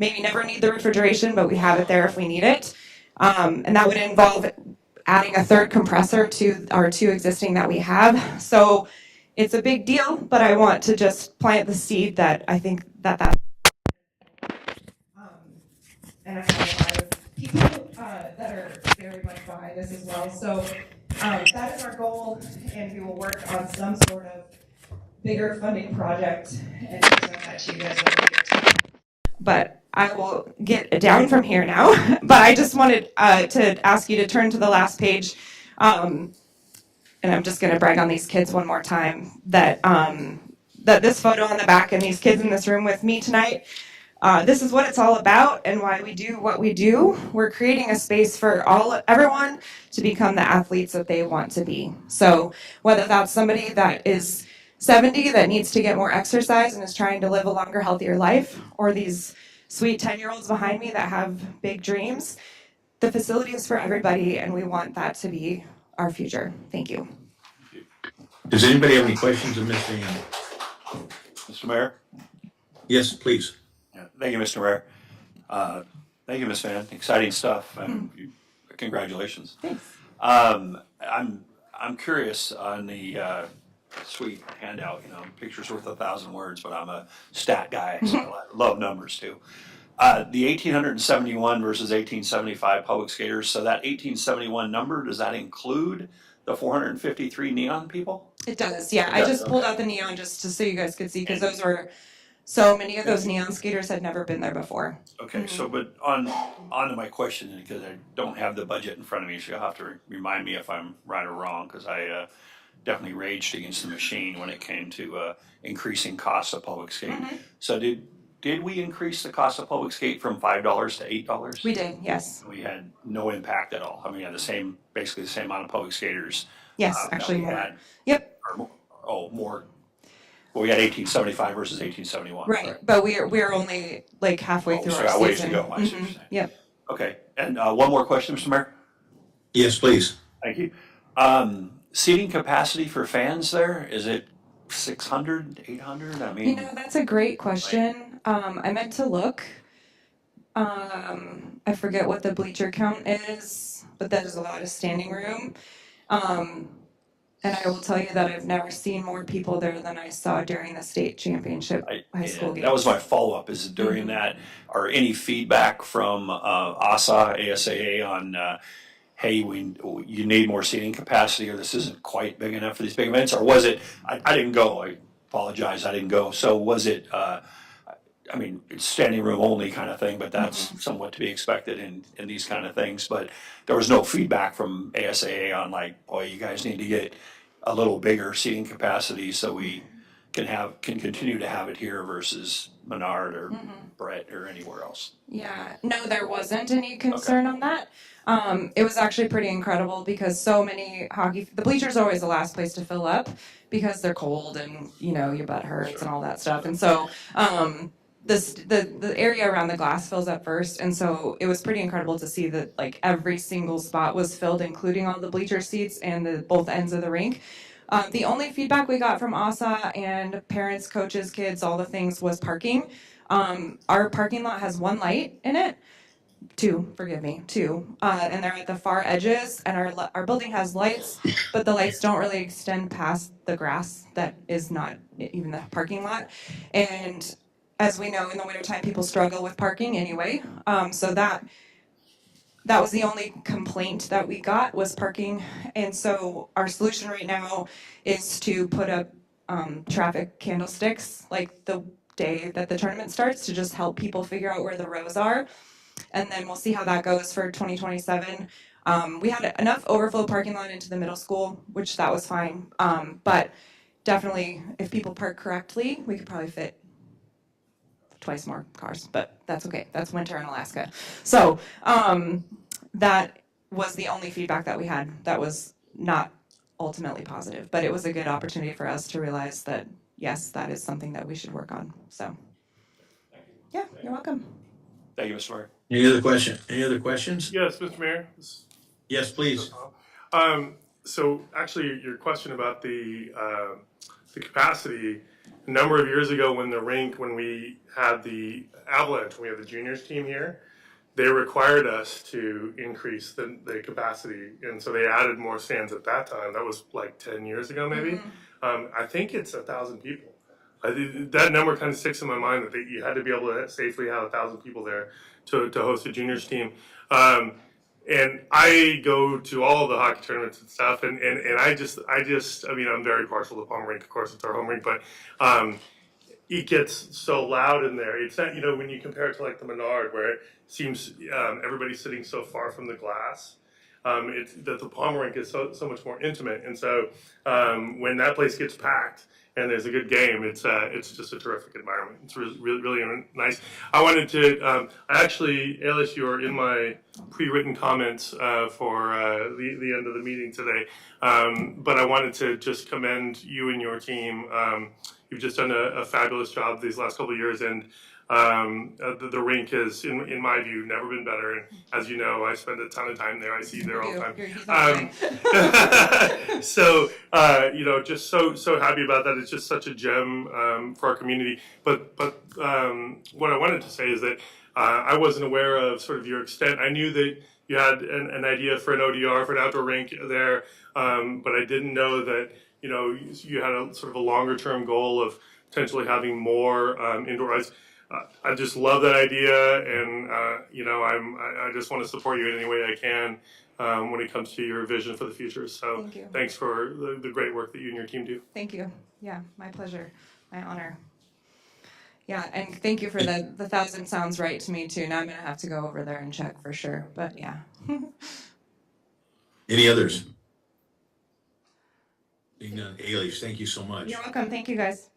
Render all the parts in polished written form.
maybe never need the refrigeration, but we have it there if we need it. And that would involve adding a third compressor to our two existing that we have. So it's a big deal, but I want to just plant the seed that I think that and I have a lot of people that are very much behind this as well. So that is our goal, and we will work on some sort of bigger funding project and present that to you guys over here. But I will get down from here now. But I just wanted to ask you to turn to the last page. And I'm just going to brag on these kids one more time that that this photo on the back and these kids in this room with me tonight, this is what it's all about and why we do what we do. We're creating a space for everyone to become the athletes that they want to be. So whether that's somebody that is 70 that needs to get more exercise and is trying to live a longer, healthier life, or these sweet 10-year-olds behind me that have big dreams, the facility is for everybody, and we want that to be our future. Thank you. Does anybody have any questions of Ms. Van? Mr. Mayor? Yes, please. Yeah, thank you, Mr. Mayor. Thank you, Ms. Van. Exciting stuff. Congratulations. Thanks. I'm curious on the sweet handout. You know, picture's worth 1,000 words, but I'm a stat guy, so I love numbers too. The 1,871 versus 1,875 public skaters. So that 1,871 number, does that include the 453 neon people? It does, yeah. It I does, just pulled okay. out the neon just so you guys could see, because those were, so many of those neon skaters had never been there before. Okay, so but on to my question, because I don't have the budget in front of me, so you'll have to remind me if I'm right or wrong, because I definitely raged against the machine when it came to increasing costs of public skate. So did we increase the cost of public skate from $5 to $8? We did, yes. We had no impact at all. I mean, we had basically the same amount of public skaters. Yes, that actually we more. had, Yep, more. Well, we had 1,875 versus 1,871. right. But we're only like halfway through So our I got ways to season. go. I see what you're saying. Yep. Okay, and one more question, Mr. Mayor. Yes, please. Thank you. Seating capacity for fans there, is it 600, 800? I mean, That's a great question. I meant to look. I forget what the bleacher count is, but that is a lot of standing room. And I will tell you that I've never seen more people there than I saw during the state championship high school games. that was my follow-up, is during that, or any feedback from ASAA on, hey, you need more seating capacity, or this isn't quite big enough for these big events, or was it, I didn't go, I apologize, I didn't go, so was it, I mean, it's standing room only kind of thing, but that's somewhat to be expected in these kind of things. But there was no feedback from ASAA on like, boy, you guys need to get a little bigger seating capacity so we can continue to have it here versus Menard or Brett or anywhere else. Yeah, no, there wasn't any concern on that. It was actually pretty incredible because so many the bleachers are always the last place to fill up because they're cold and your butt hurts and all that stuff. And so the area around the glass fills up first, and so it was pretty incredible to see that like every single spot was filled, including all the bleacher seats and both ends of the rink. The only feedback we got from ASA and parents, coaches, kids, all the things was parking. Our parking lot has one light in it. Two, and they're at the far edges, and our building has lights, but the lights don't really extend past the grass that is not even the parking lot. And as we know, in the wintertime, people struggle with parking anyway. So that was the only complaint that we got was parking. And so our solution right now is to put up traffic candlesticks like the day that the tournament starts to just help people figure out where the rows are. And then we'll see how that goes for 2027. We had enough overflow parking lot into the middle school, which that was fine. But definitely, if people park correctly, we could probably fit twice more cars, but that's okay. That's winter in Alaska. So that was the only feedback that we had that was not ultimately positive, but it was a good opportunity for us to realize that, yes, that is something that we should work on. So, yeah, you're welcome. Thank you, Mr. Mayor. Any other questions? Yes, Mr. Mayor. Yes, please. So actually, your question about the capacity, A number of years ago when we had the Avalanche, when we had the juniors team here, they required us to increase the capacity, and so they added more stands at that time. That was like 10 years ago, maybe. I think it's 1,000 people. That number kind of sticks in my mind that you had to be able to safely have 1,000 people there to host a juniors team. And I go to all of the hockey tournaments and stuff, and I mean, I'm very partial to Palm Rink, of course, it's our home rink, but it gets so loud in there. It's not, when you compare it to like the Menard, where it seems everybody's sitting so far from the glass. It's that the Palm Rink is so much more intimate, and so when that place gets packed and there's a good game, it's just a terrific environment. It's really nice. I wanted to actually, Alice, you are in my pre-written comments for the end of the meeting today, but I wanted to just commend you and your team. You've just done a fabulous job these last couple of years, and the rink has, in my view, never been better. And as you know, I spend a ton of time there. I see you there all the time. So, just so happy about that. It's just such a gem for our community. But what I wanted to say is that I wasn't aware of sort of your extent. I knew that you had an idea for an ODR, for an outdoor rink there, but I didn't know that you had a sort of a longer term goal of potentially having more indoor ice. I just love that idea, and I just want to support you in any way I can when it comes to your vision for the future. So thanks for the great work that you and your team do. Thank you. Yeah, my pleasure, my honor. Yeah, and thank you for the 1,000 sounds right to me too. Now I'm gonna have to go over there and check for sure. But yeah. Any others? Being done. Alice, thank you so much. You're welcome. Thank you, guys.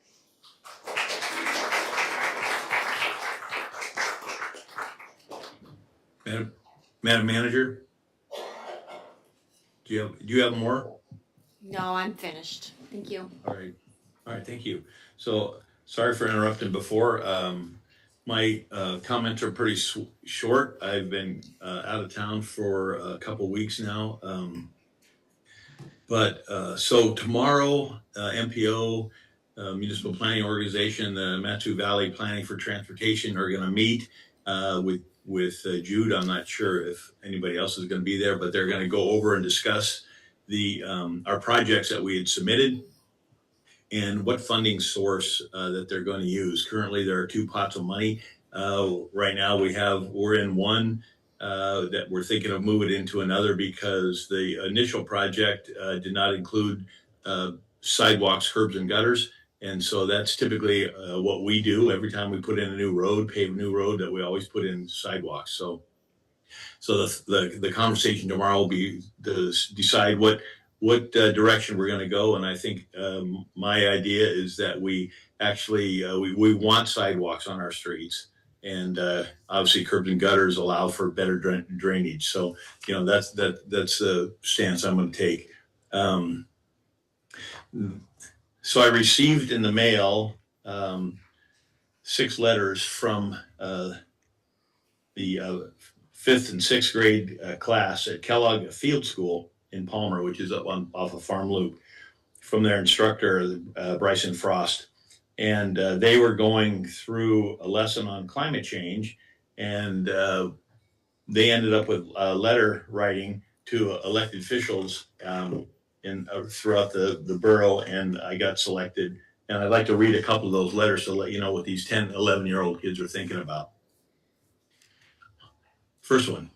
Madam Manager, do you have more? No, I'm finished. Thank you. All right, thank you. So sorry for interrupting before. My comments are pretty short. I've been out of town for a couple weeks now. So tomorrow, MPO, Municipal Planning Organization, the Matsu Valley Planning for Transportation are going to meet with Jude. I'm not sure if anybody else is going to be there, but they're going to go over and discuss our projects that we had submitted and what funding source that they're going to use. Currently, there are two pots of money. Right now, we're in one that we're thinking of moving into another because the initial project did not include sidewalks, curbs, and gutters. And so that's typically what we do every time we put in a new road, pave a new road, that we always put in sidewalks. So the conversation tomorrow will be to decide what direction we're going to go. And I think my idea is that we actually we want sidewalks on our streets, and obviously curbs and gutters allow for better drainage. So that's the stance I'm going to take. So I received in the mail 6 letters from the 5th and 6th grade class at Kellogg Field School in Palmer, which is up off of Farm Loop, from their instructor, Bryson Frost. And they were going through a lesson on climate change, and they ended up with letter writing to elected officials throughout the borough, and I got selected. And I'd like to read a couple of those letters to let you know what these 10, 11-year-old kids are thinking about. First one,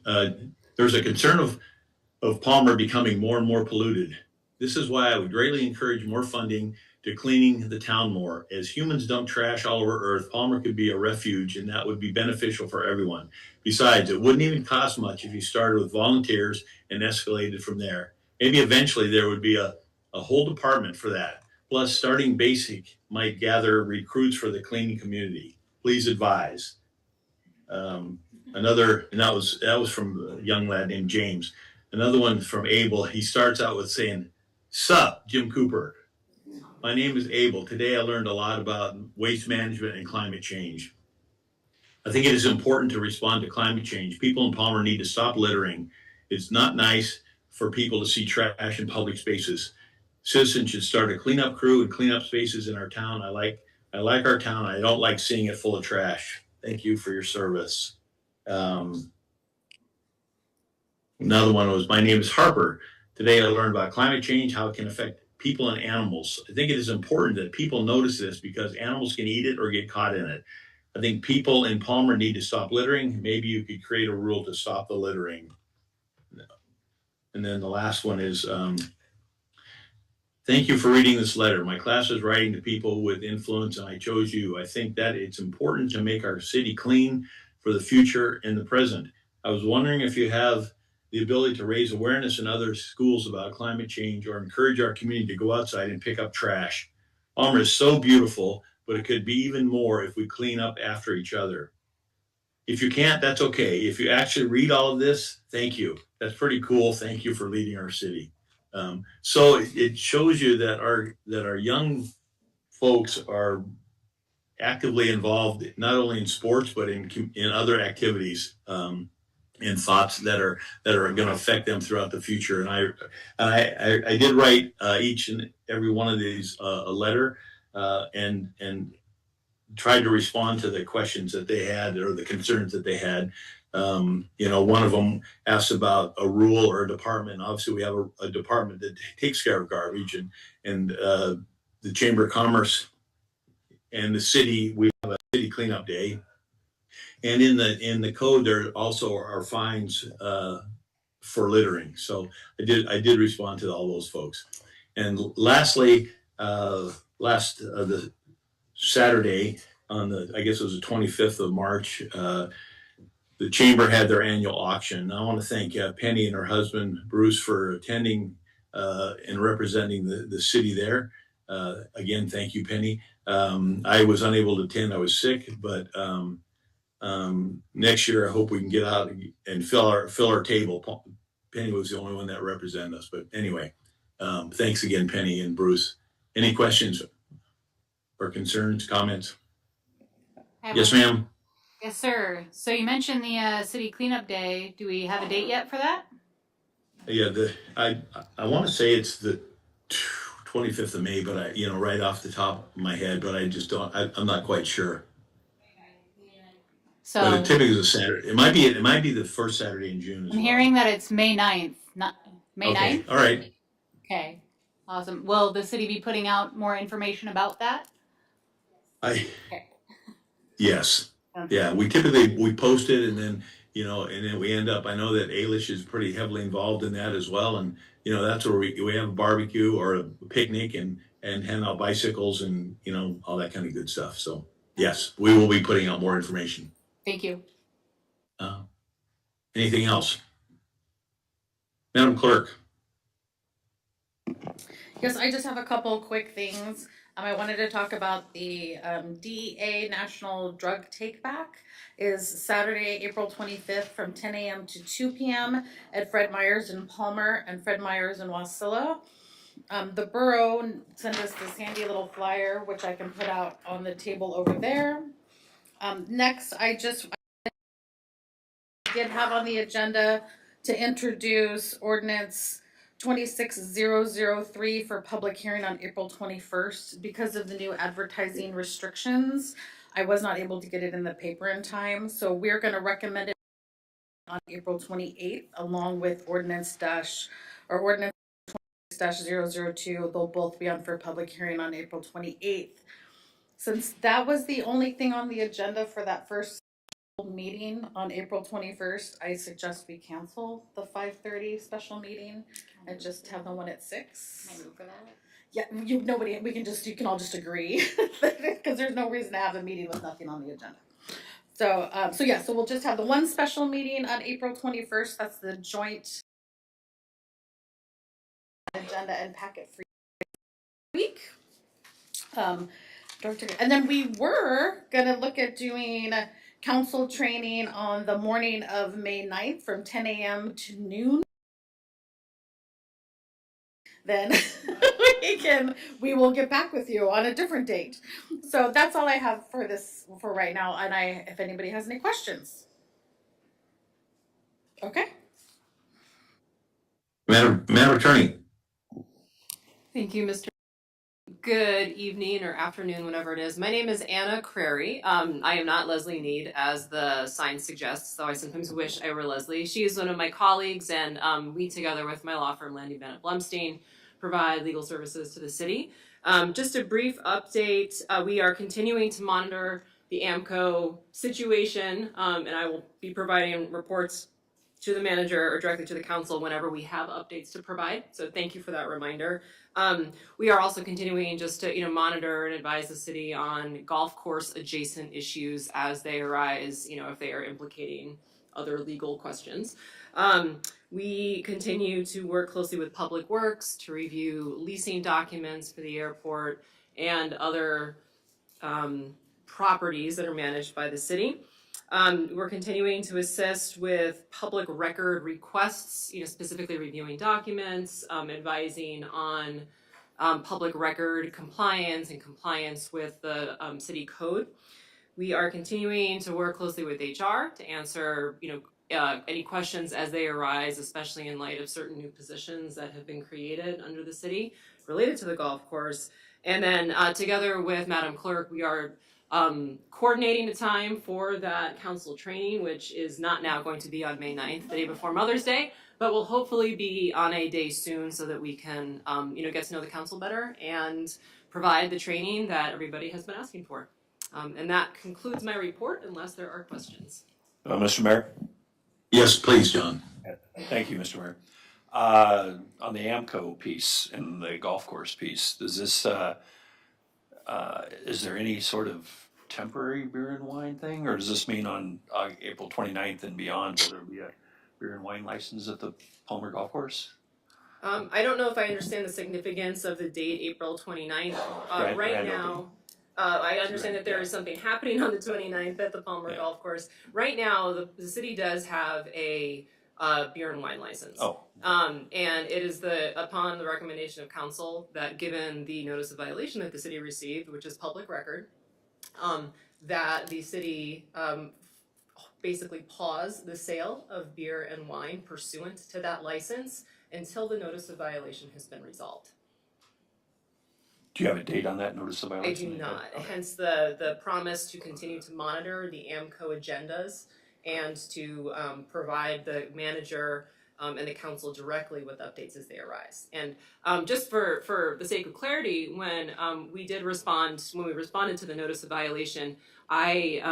there's a concern of Palmer becoming more and more polluted. This is why I would greatly encourage more funding to cleaning the town more. As humans dump trash all over Earth, Palmer could be a refuge, and that would be beneficial for everyone. Besides, it wouldn't even cost much if you started with volunteers and escalated from there. Maybe eventually there would be a whole department for that. Plus, starting basic might gather recruits for the cleaning community. Please advise. And that was from a young lad named James. Another one from Abel. He starts out with saying, "Sup, Jim Cooper. My name is Abel. Today I learned a lot about waste management and climate change. I think it is important to respond to climate change. People in Palmer need to stop littering. It's not nice for people to see trash in public spaces. Citizens should start a cleanup crew and clean up spaces in our town. I like I like our town. I don't like seeing it full of trash. Thank you for your service. Another one was, my name is Harper. Today I learned about climate change, how it can affect people and animals. I think it is important that people notice this because animals can eat it or get caught in it. I think people in Palmer need to stop littering. Maybe you could create a rule to stop the littering. And then the last one is, thank you for reading this letter. My class is writing to people with influence, and I chose you. I think that it's important to make our city clean for the future and the present. I was wondering if you have the ability to raise awareness in other schools about climate change or encourage our community to go outside and pick up trash. Palmer is so beautiful, but it could be even more if we clean up after each other. If you can't, that's okay. If you actually read all of this, thank you. That's pretty cool. Thank you for leading our city. So it shows you that our young folks are actively involved not only in sports but in other activities, and thoughts that are going to affect them throughout the future. And I did write each and every one of these a letter, and tried to respond to the questions that they had or the concerns that they had. One of them asked about a rule or a department. Obviously, we have a department that takes care of garbage, and the Chamber of Commerce and the city, we have a city cleanup day. And in the code, there also are fines for littering. So I did respond to all those folks. And lastly, the Saturday I guess it was the 25th of March, the chamber had their annual auction. I want to thank Penny and her husband Bruce for attending and representing the city there. Again, thank you, Penny. I was unable to attend. I was sick, but next year I hope we can get out and fill our table. Penny was the only one that represented us, but anyway, thanks again, Penny and Bruce. Any questions or concerns, comments? Yes, ma'am. Yes, sir. So you mentioned the city cleanup day. Do we have a date yet for that? Yeah, I want to say it's the 25th of May, but right off the top of my head, but I just don't. I'm not quite sure. So but it typically is a Saturday. It might be the first Saturday in June. I'm hearing that it's May 9th, not May Okay. 9th? All right. Okay. Awesome. Will the city be putting out more information about that? Okay. Yes. Yeah, we post it, and then we end up. I know that Alish is pretty heavily involved in that as well, and that's where we have a barbecue or a picnic and hand out bicycles and all that kind of good stuff. So yes, we will be putting out more information. Thank you. Anything else, Madam Clerk? Yes, I just have a couple quick things. I wanted to talk about the DEA National Drug Take Back is Saturday, April 25th from 10 a.m. to 2 p.m. at Fred Meyer's in Palmer and Fred Meyer's in Wasilla. The borough sent us this handy little flyer, which I can put out on the table over there. Next, I did have on the agenda to introduce ordinance 26003 for public hearing on April 21st. Because of the new advertising restrictions, I was not able to get it in the paper in time. So we're going to recommend it on April 28th, along with ordinance 002. They'll both be on for public hearing on April 28th. Since that was the only thing on the agenda for that first meeting on April 21st, I suggest we cancel the 5:30 special meeting and just have the one at 6. Can I move for that? Yeah, you can all just agree because there's no reason to have a meeting with nothing on the agenda. So we'll just have the one special meeting on April 21st. That's the joint agenda and packet for week. And then we were gonna look at doing council training on the morning of May 9th from 10 a.m. to noon. Then we will get back with you on a different date. So that's all I have for right now. And if anybody has any questions. Okay. Madam Attorney. Thank you, Mr. Good evening or afternoon, whatever it is. My name is Anna Crary. I am not Leslie Need, as the sign suggests, though I sometimes wish I were Leslie. She is one of my colleagues, and we, together with my law firm, Landy Bennett Blumstein, provide legal services to the city. Just a brief update. We are continuing to monitor the AMCO situation, and I will be providing reports to the manager or directly to the council whenever we have updates to provide. So thank you for that reminder. We are also continuing just to monitor and advise the city on golf course adjacent issues as they arise, if they are implicating other legal questions. We continue to work closely with Public Works to review leasing documents for the airport and other properties that are managed by the city. We're continuing to assist with public record requests, specifically reviewing documents, advising on public record compliance and compliance with the city code. We are continuing to work closely with HR to answer, any questions as they arise, especially in light of certain new positions that have been created under the city related to the golf course. And then together with Madam Clerk, we are coordinating a time for that council training, which is not now going to be on May 9th, the day before Mother's Day, but will hopefully be on a day soon so that we can, get to know the council better and provide the training that everybody has been asking for. And that concludes my report, unless there are questions. Mr. Mayor? Yes, please, John. Thank you, Mr. Mayor. On the AMCO piece and the golf course piece, does this, is there any sort of temporary beer and wine thing, or does this mean on April 29th and beyond, will there be a beer and wine license at the Palmer Golf Course? I don't know if I understand the significance of the date, April 29th. Right now, I understand that there is something happening on the 29th at the Palmer Golf Course. Right now, the city does have a beer and wine license. Oh. And it is upon the recommendation of council that, given the notice of violation that the city received, which is public record, that the city basically pause the sale of beer and wine pursuant to that license until the notice of violation has been resolved. Do you have a date on that notice of violation? I do not. Okay. Hence the promise to continue to monitor the AMCO agendas and to provide the manager and the council directly with updates as they arise. And just for the sake of clarity, when we responded to the notice of violation, I,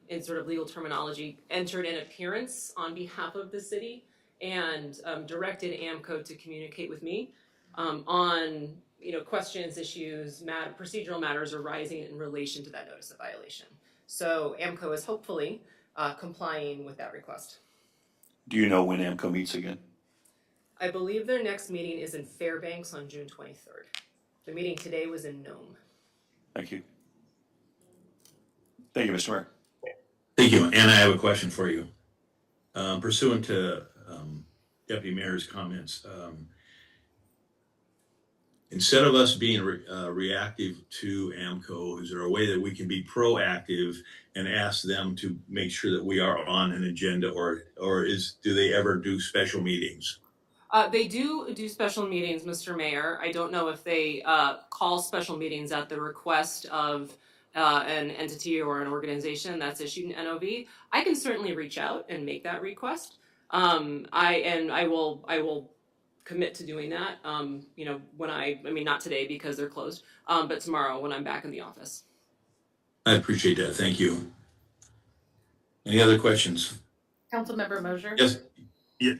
in sort of legal terminology, entered an appearance on behalf of the city and directed AMCO to communicate with me on questions, issues, procedural matters arising in relation to that notice of violation. So AMCO is hopefully complying with that request. Do you know when AMCO meets again? I believe their next meeting is in Fairbanks on June 23rd. The meeting today was in Nome. Thank you. Thank you, Mr. Mayor. Thank you. And I have a question for you. Pursuant to Deputy Mayor's comments, instead of us being reactive to AMCO, is there a way that we can be proactive and ask them to make sure that we are on an agenda, or do they ever do special meetings? They do special meetings, Mr. Mayor. I don't know if they call special meetings at the request of an entity or an organization that's issued an NOV. I can certainly reach out and make that request. I will commit to doing that. When not today because they're closed, but tomorrow when I'm back in the office. I appreciate that. Thank you. Any other questions? Councilmember Mosier? Yes. Yeah.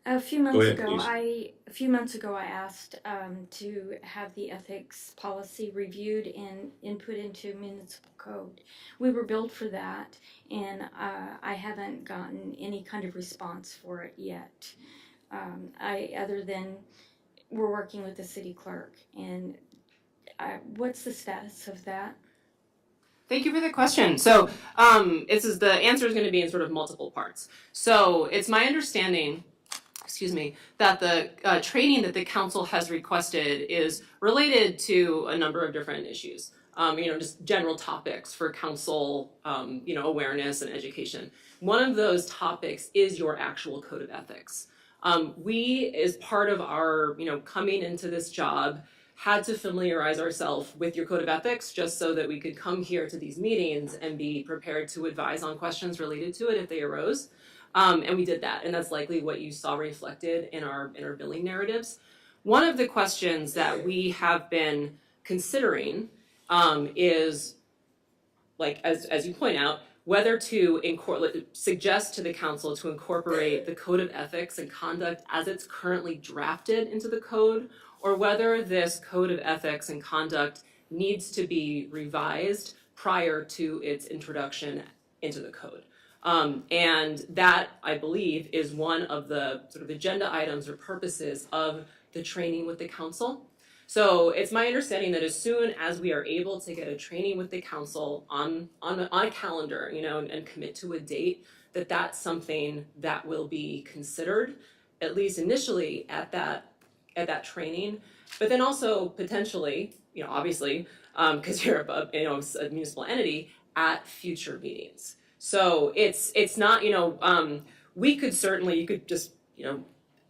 A few months Go ahead, ago, I asked to have the ethics policy reviewed and input into municipal code. We were billed for that, and I haven't gotten any kind of response for it yet. Other than we're working with the city clerk, and what's the status of that? Thank you for the question. So the answer is going to be in sort of multiple parts. So it's my understanding, that the training that the council has requested is related to a number of different issues. Just general topics for council, awareness and education. One of those topics is your actual code of ethics. We, as part of our, coming into this job, had to familiarize ourselves with your code of ethics just so that we could come here to these meetings and be prepared to advise on questions related to it if they arose. And we did that, and that's likely what you saw reflected in our billing narratives. One of the questions that we have been considering is, like as you point out, whether to suggest to the council to incorporate the code of ethics and conduct as it's currently drafted into the code, or whether this code of ethics and conduct needs to be revised prior to its introduction into the code. And that, I believe, is one of the sort of agenda items or purposes of the training with the council. So it's my understanding that as soon as we are able to get a training with the council on a calendar, you know, and commit to a date, that's something that will be considered, at least initially at that training, but then also potentially, you know, obviously, because you're a municipal entity, at future meetings. So it's not, you know, you could just, you know,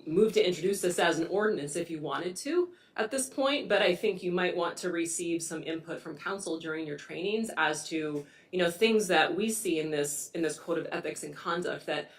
move to introduce this as an ordinance if you wanted to at this point, but I think you might want to receive some input from council during your trainings as to, you know, things that we see in this code of ethics and conduct that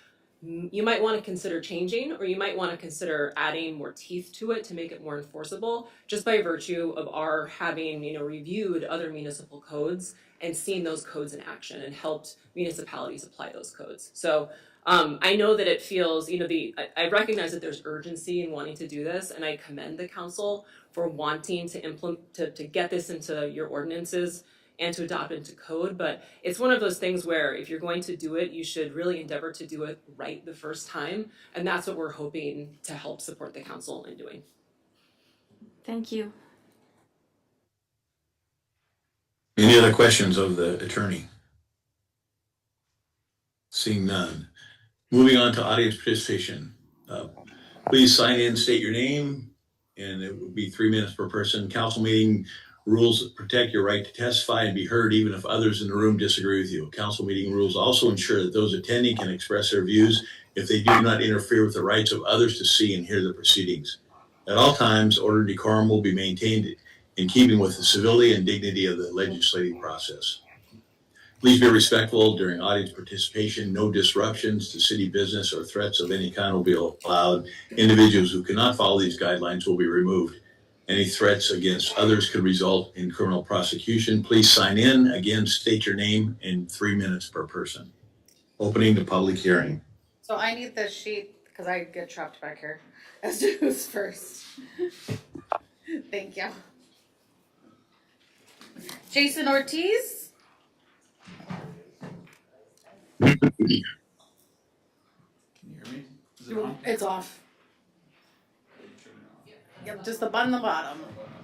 you might want to consider changing, or you might want to consider adding more teeth to it to make it more enforceable, just by virtue of our having, you know, reviewed other municipal codes and seen those codes in action and helped municipalities apply those codes. So I know that it feels, you know, I recognize that there's urgency in wanting to do this, and I commend the council for wanting to implement, to get this into your ordinances and to adopt it into code. But it's one of those things where if you're going to do it, you should really endeavor to do it right the first time. And that's what we're hoping to help support the council in doing. Thank you. Any other questions of the attorney? Seeing none. Moving on to audience participation. Please sign in, state your name, and it will be 3 minutes per person. Council meeting rules protect your right to testify and be heard even if others in the room disagree with you. Council meeting rules also ensure that those attending can express their views if they do not interfere with the rights of others to see and hear the proceedings. At all times, order and decorum will be maintained in keeping with the civility and dignity of the legislative process. Please be respectful during audience participation. No disruptions to city business or threats of any kind will be allowed. Individuals who cannot follow these guidelines will be removed. Any threats against others could result in criminal prosecution. Please sign in. Again, state your name in 3 minutes per person. Opening the public hearing. So I need this sheet because I get trapped back here as to who's first. Thank you. Jason Ortiz. Can you hear me? Is it on? It's off. Yep, just the button on the bottom,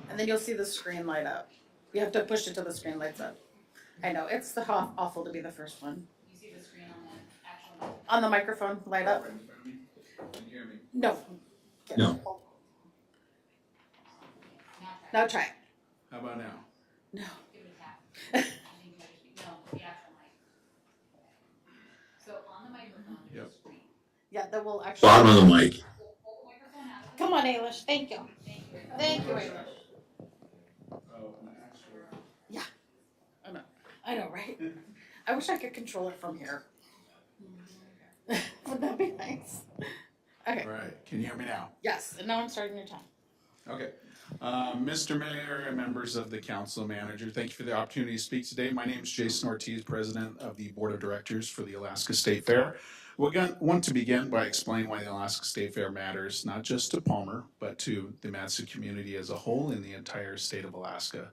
and then you'll see the screen light up. You have to push it till the screen lights up. I know, it's awful to be the first one. You see the screen on the actual. On the microphone, light up. Can you hear me? No. No. Now try it. How about now? No. Give it a tap. I think you might just be, no, the actual mic. So on the microphone, there's Yep. a screen. Yeah, that will actually. Bottom of the mic. Hold the microphone out. Come on, Ailish. Thank you. Thank you. Thank you, Ailish. Oh, an actual. I know, right? I wish I could control it from here. Would that be nice? Okay. All right. Can you hear me now? Yes, and now I'm starting your time. Okay. Mr. Mayor and members of the council manager, thank you for the opportunity to speak today. My name is Jason Ortiz, president of the board of directors for the Alaska State Fair. We want to begin by explaining why the Alaska State Fair matters, not just to Palmer, but to the Matsu community as a whole in the entire state of Alaska.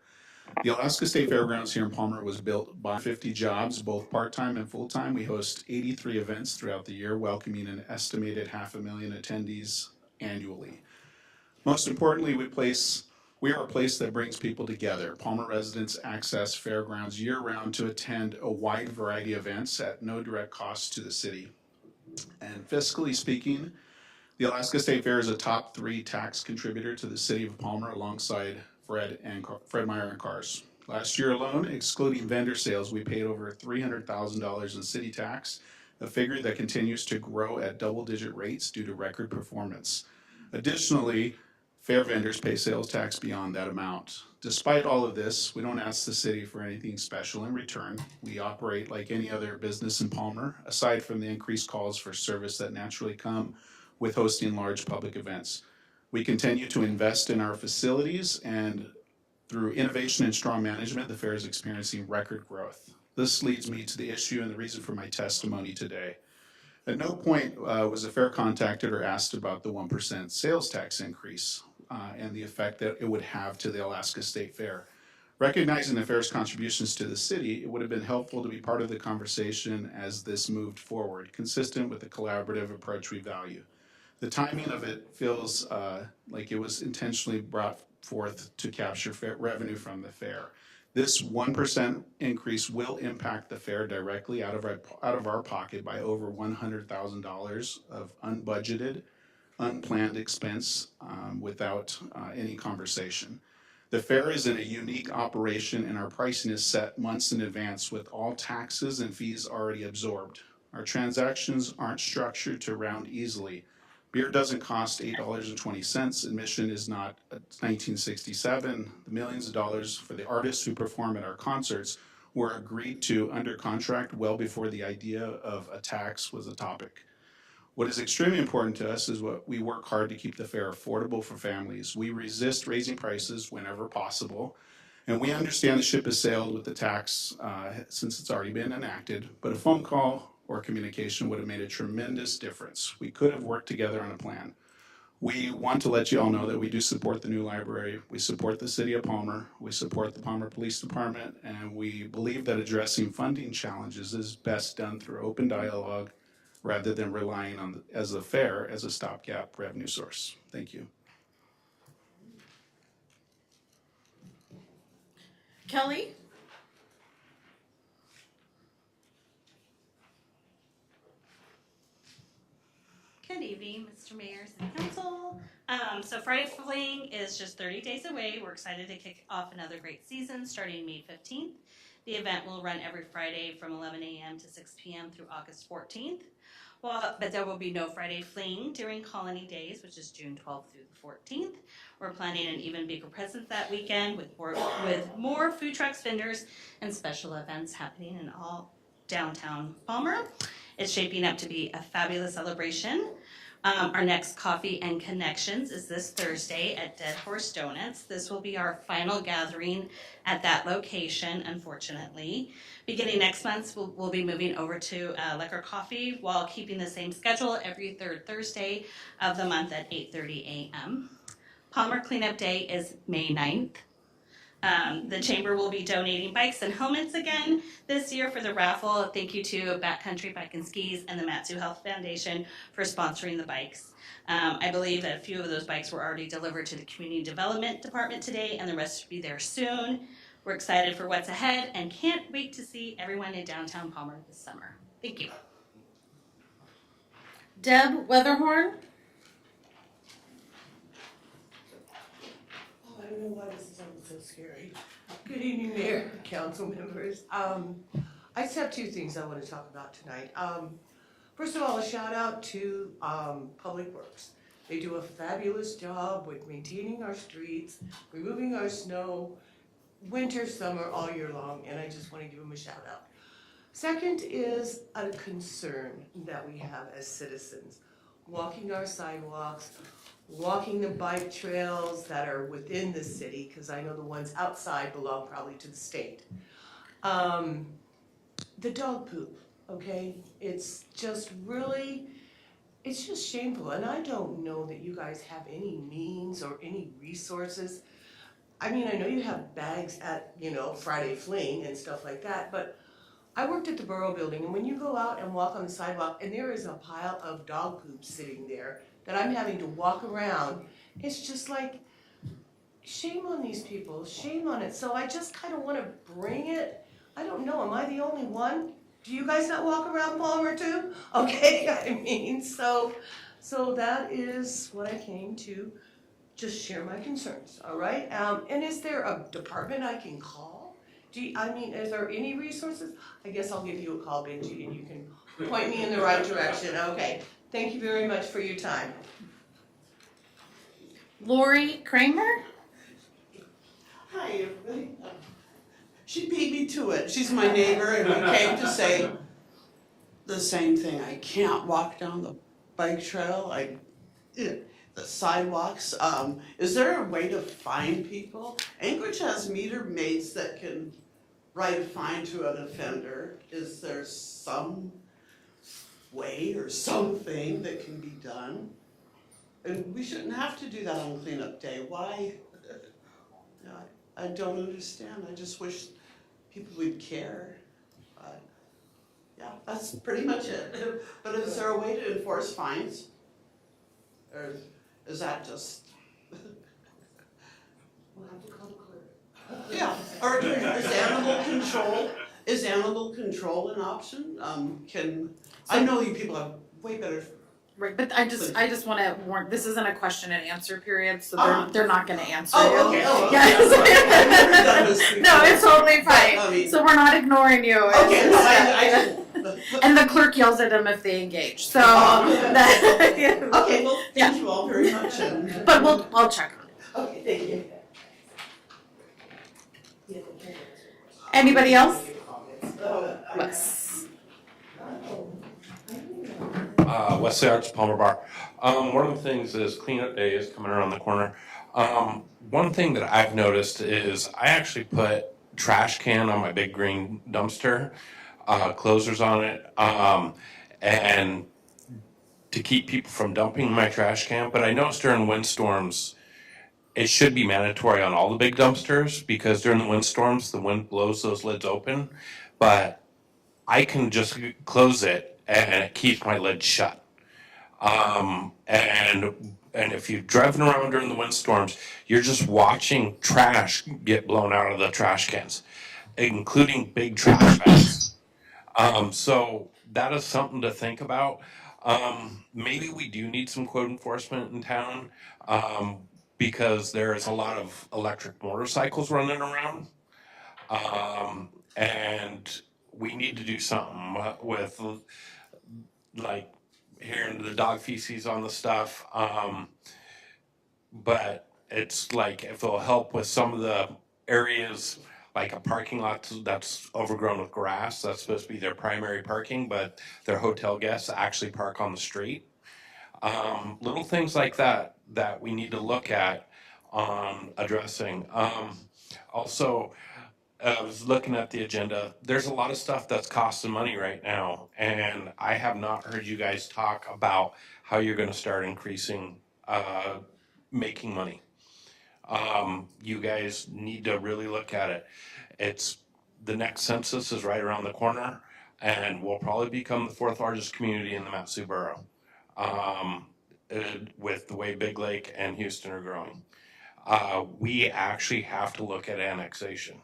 The Alaska State Fairgrounds here in Palmer was built by 50 jobs, both part-time and full-time. We host 83 events throughout the year, welcoming an estimated 500,000 attendees annually. Most importantly, we are a place that brings people together. Palmer residents access fairgrounds year-round to attend a wide variety of events at no direct cost to the city. And fiscally speaking, the Alaska State Fair is a top 3 tax contributor to the city of Palmer alongside Fred Meyer and Cars. Last year alone, excluding vendor sales, we paid over $300,000 in city tax, a figure that continues to grow at double-digit rates due to record performance. Additionally, Fair vendors pay sales tax beyond that amount. Despite all of this, we don't ask the city for anything special in return. We operate like any other business in Palmer, aside from the increased calls for service that naturally come with hosting large public events. We continue to invest in our facilities, and through innovation and strong management, the fair is experiencing record growth. This leads me to the issue and the reason for my testimony today. At no point was the fair contacted or asked about the 1% sales tax increase and the effect that it would have to the Alaska State Fair. Recognizing the fair's contributions to the city, it would have been helpful to be part of the conversation as this moved forward, consistent with the collaborative approach we value. The timing of it feels like it was intentionally brought forth to capture revenue from the fair. This 1% increase will impact the fair directly out of our pocket by over $100,000 of unbudgeted, unplanned expense without any conversation. The fair is in a unique operation, and our pricing is set months in advance with all taxes and fees already absorbed. Our transactions aren't structured to round easily. Beer doesn't cost $8.20. Admission is not 1967. The millions of dollars for the artists who perform at our concerts were agreed to under contract well before the idea of a tax was a topic. What is extremely important to us is what we work hard to keep the fair affordable for families. We resist raising prices whenever possible, and we understand the ship has sailed with the tax since it's already been enacted, but a phone call or communication would have made a tremendous difference. We could have worked together on a plan. We want to let you all know that we do support the new library. We support the city of Palmer. We support the Palmer Police Department, and we believe that addressing funding challenges is best done through open dialogue rather than relying on the fair as a stopgap revenue source. Thank you. Kelly? Good evening, Mr. Mayor, City Council. So Friday Fling is just 30 days away. We're excited to kick off another great season starting May 15th. The event will run every Friday from 11 a.m. to 6 p.m. through August 14th. But there will be no Friday Fling during Colony Days, which is June 12th through the 14th. We're planning an even bigger presence that weekend with more food trucks, vendors, and special events happening in all downtown Palmer. It's shaping up to be a fabulous celebration. Our next Coffee and Connections is this Thursday at Dead Horse Donuts. This will be our final gathering at that location, unfortunately. Beginning next month, we'll be moving over to Lekker Coffee while keeping the same schedule every third Thursday of the month at 8:30 a.m. Palmer Cleanup Day is May 9th. The Chamber will be donating bikes and helmets again this year for the raffle. Thank you to Backcountry Bike and Skis and the Matsu Health Foundation for sponsoring the bikes. I believe that a few of those bikes were already delivered to the Community Development Department today, and the rest will be there soon. We're excited for what's ahead and can't wait to see everyone in downtown Palmer this summer. Thank you. Deb Weatherhorn? I don't know why this is always so scary. Good evening, Mayor, council members. I just have two things I want to talk about tonight. First of all, a shout out to Public Works. They do a fabulous job with maintaining our streets, removing our snow, winter, summer, all year long, and I just want to give them a shout out. Second is a concern that we have as citizens, walking our sidewalks, walking the bike trails that are within the city, because I know the ones outside belong probably to the state. The dog poop, okay? It's just shameful, and I don't know that you guys have any means or any resources. I mean, I know you have bags at, Friday Fling and stuff like that, but I worked at the Borough Building, and when you go out and walk on the sidewalk, and there is a pile of dog poop sitting there that I'm having to walk around, it's just like, shame on these people, shame on it. So I just kind of want to bring it. I don't know, am I the only one? Do you guys not walk around Palmer too? Okay, I mean, so that is what I came to just share my concerns, all right? And is there a department I can call? Is there any resources? I guess I'll give you a call, Benji, and you can point me in the right direction. Okay, thank you very much for your time. Lori Kramer. Hi, everybody. She beat me to it. She's my neighbor, and we came to say the same thing. I can't walk down the bike trail. The sidewalks. Is there a way to fine people? Anchorage has meter maids that can write a fine to an offender. Is there some way or something that can be done? And we shouldn't have to do that on cleanup day. Why? I don't understand. I just wish people would care. Yeah, that's pretty much it. But is there a way to enforce fines? Or is that just? We'll have to call the clerk. Yeah, or is animal control an option? I know you people have way better. Right, but I just want to warn. This isn't a question and answer period, so they're not going to answer Oh, you. okay. Oh, Yes. I've never done this before. No, it's totally fine. I mean, so we're not ignoring you. It's okay, no, just, and the clerk yells at them if they engage. So okay, well, thank you all very much. But I'll check on it. Okay, thank you. Anybody else? Wes. Wesley Arts, Palmer Bar. One of the things is cleanup day is coming around the corner. One thing that I've noticed is I actually put trash can on my big green dumpster, closers on it, and to keep people from dumping my trash can. But I noticed during windstorms, it should be mandatory on all the big dumpsters because during the windstorms, the wind blows those lids open. But I can just close it and it keeps my lid shut. And if you're driving around during the windstorms, you're just watching trash get blown out of the trash cans, including big trash bags. So that is something to think about. Maybe we do need some code enforcement in town, because there's a lot of electric motorcycles running around. And we need to do something with, like, hearing the dog feces on the stuff. But it's like if it'll help with some of the areas, like a parking lot that's overgrown with grass, that's supposed to be their primary parking, but their hotel guests actually park on the street. Little things like that we need to look at on addressing. Also, I was looking at the agenda. There's a lot of stuff that's costing money right now, and I have not heard you guys talk about how you're going to start increasing, making money. You guys need to really look at it. It's the next census is right around the corner, and we'll probably become the fourth largest community in the Mat-Su borough, with the way Big Lake and Houston are growing. We actually have to look at annexation.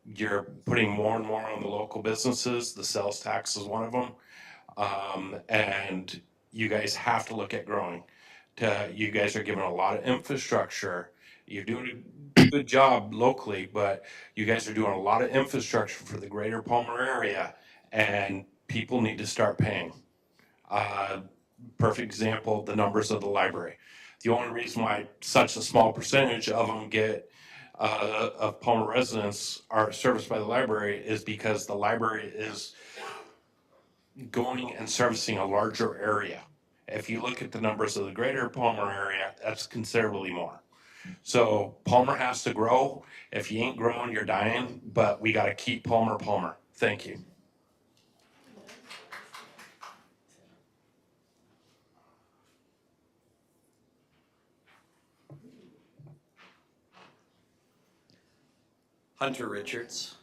You're putting more and more on the local businesses. The sales tax is one of them. And you guys have to look at growing. You guys are giving a lot of infrastructure. You're doing a good job locally, but you guys are doing a lot of infrastructure for the greater Palmer area, and people need to start paying. Perfect example, the numbers of the library. The only reason why such a small percentage of them of Palmer residents are serviced by the library is because the library is going and servicing a larger area. If you look at the numbers of the greater Palmer area, that's considerably more. So Palmer has to grow. If you ain't growing, you're dying, but we got to keep Palmer Palmer. Thank you. Hunter Richards.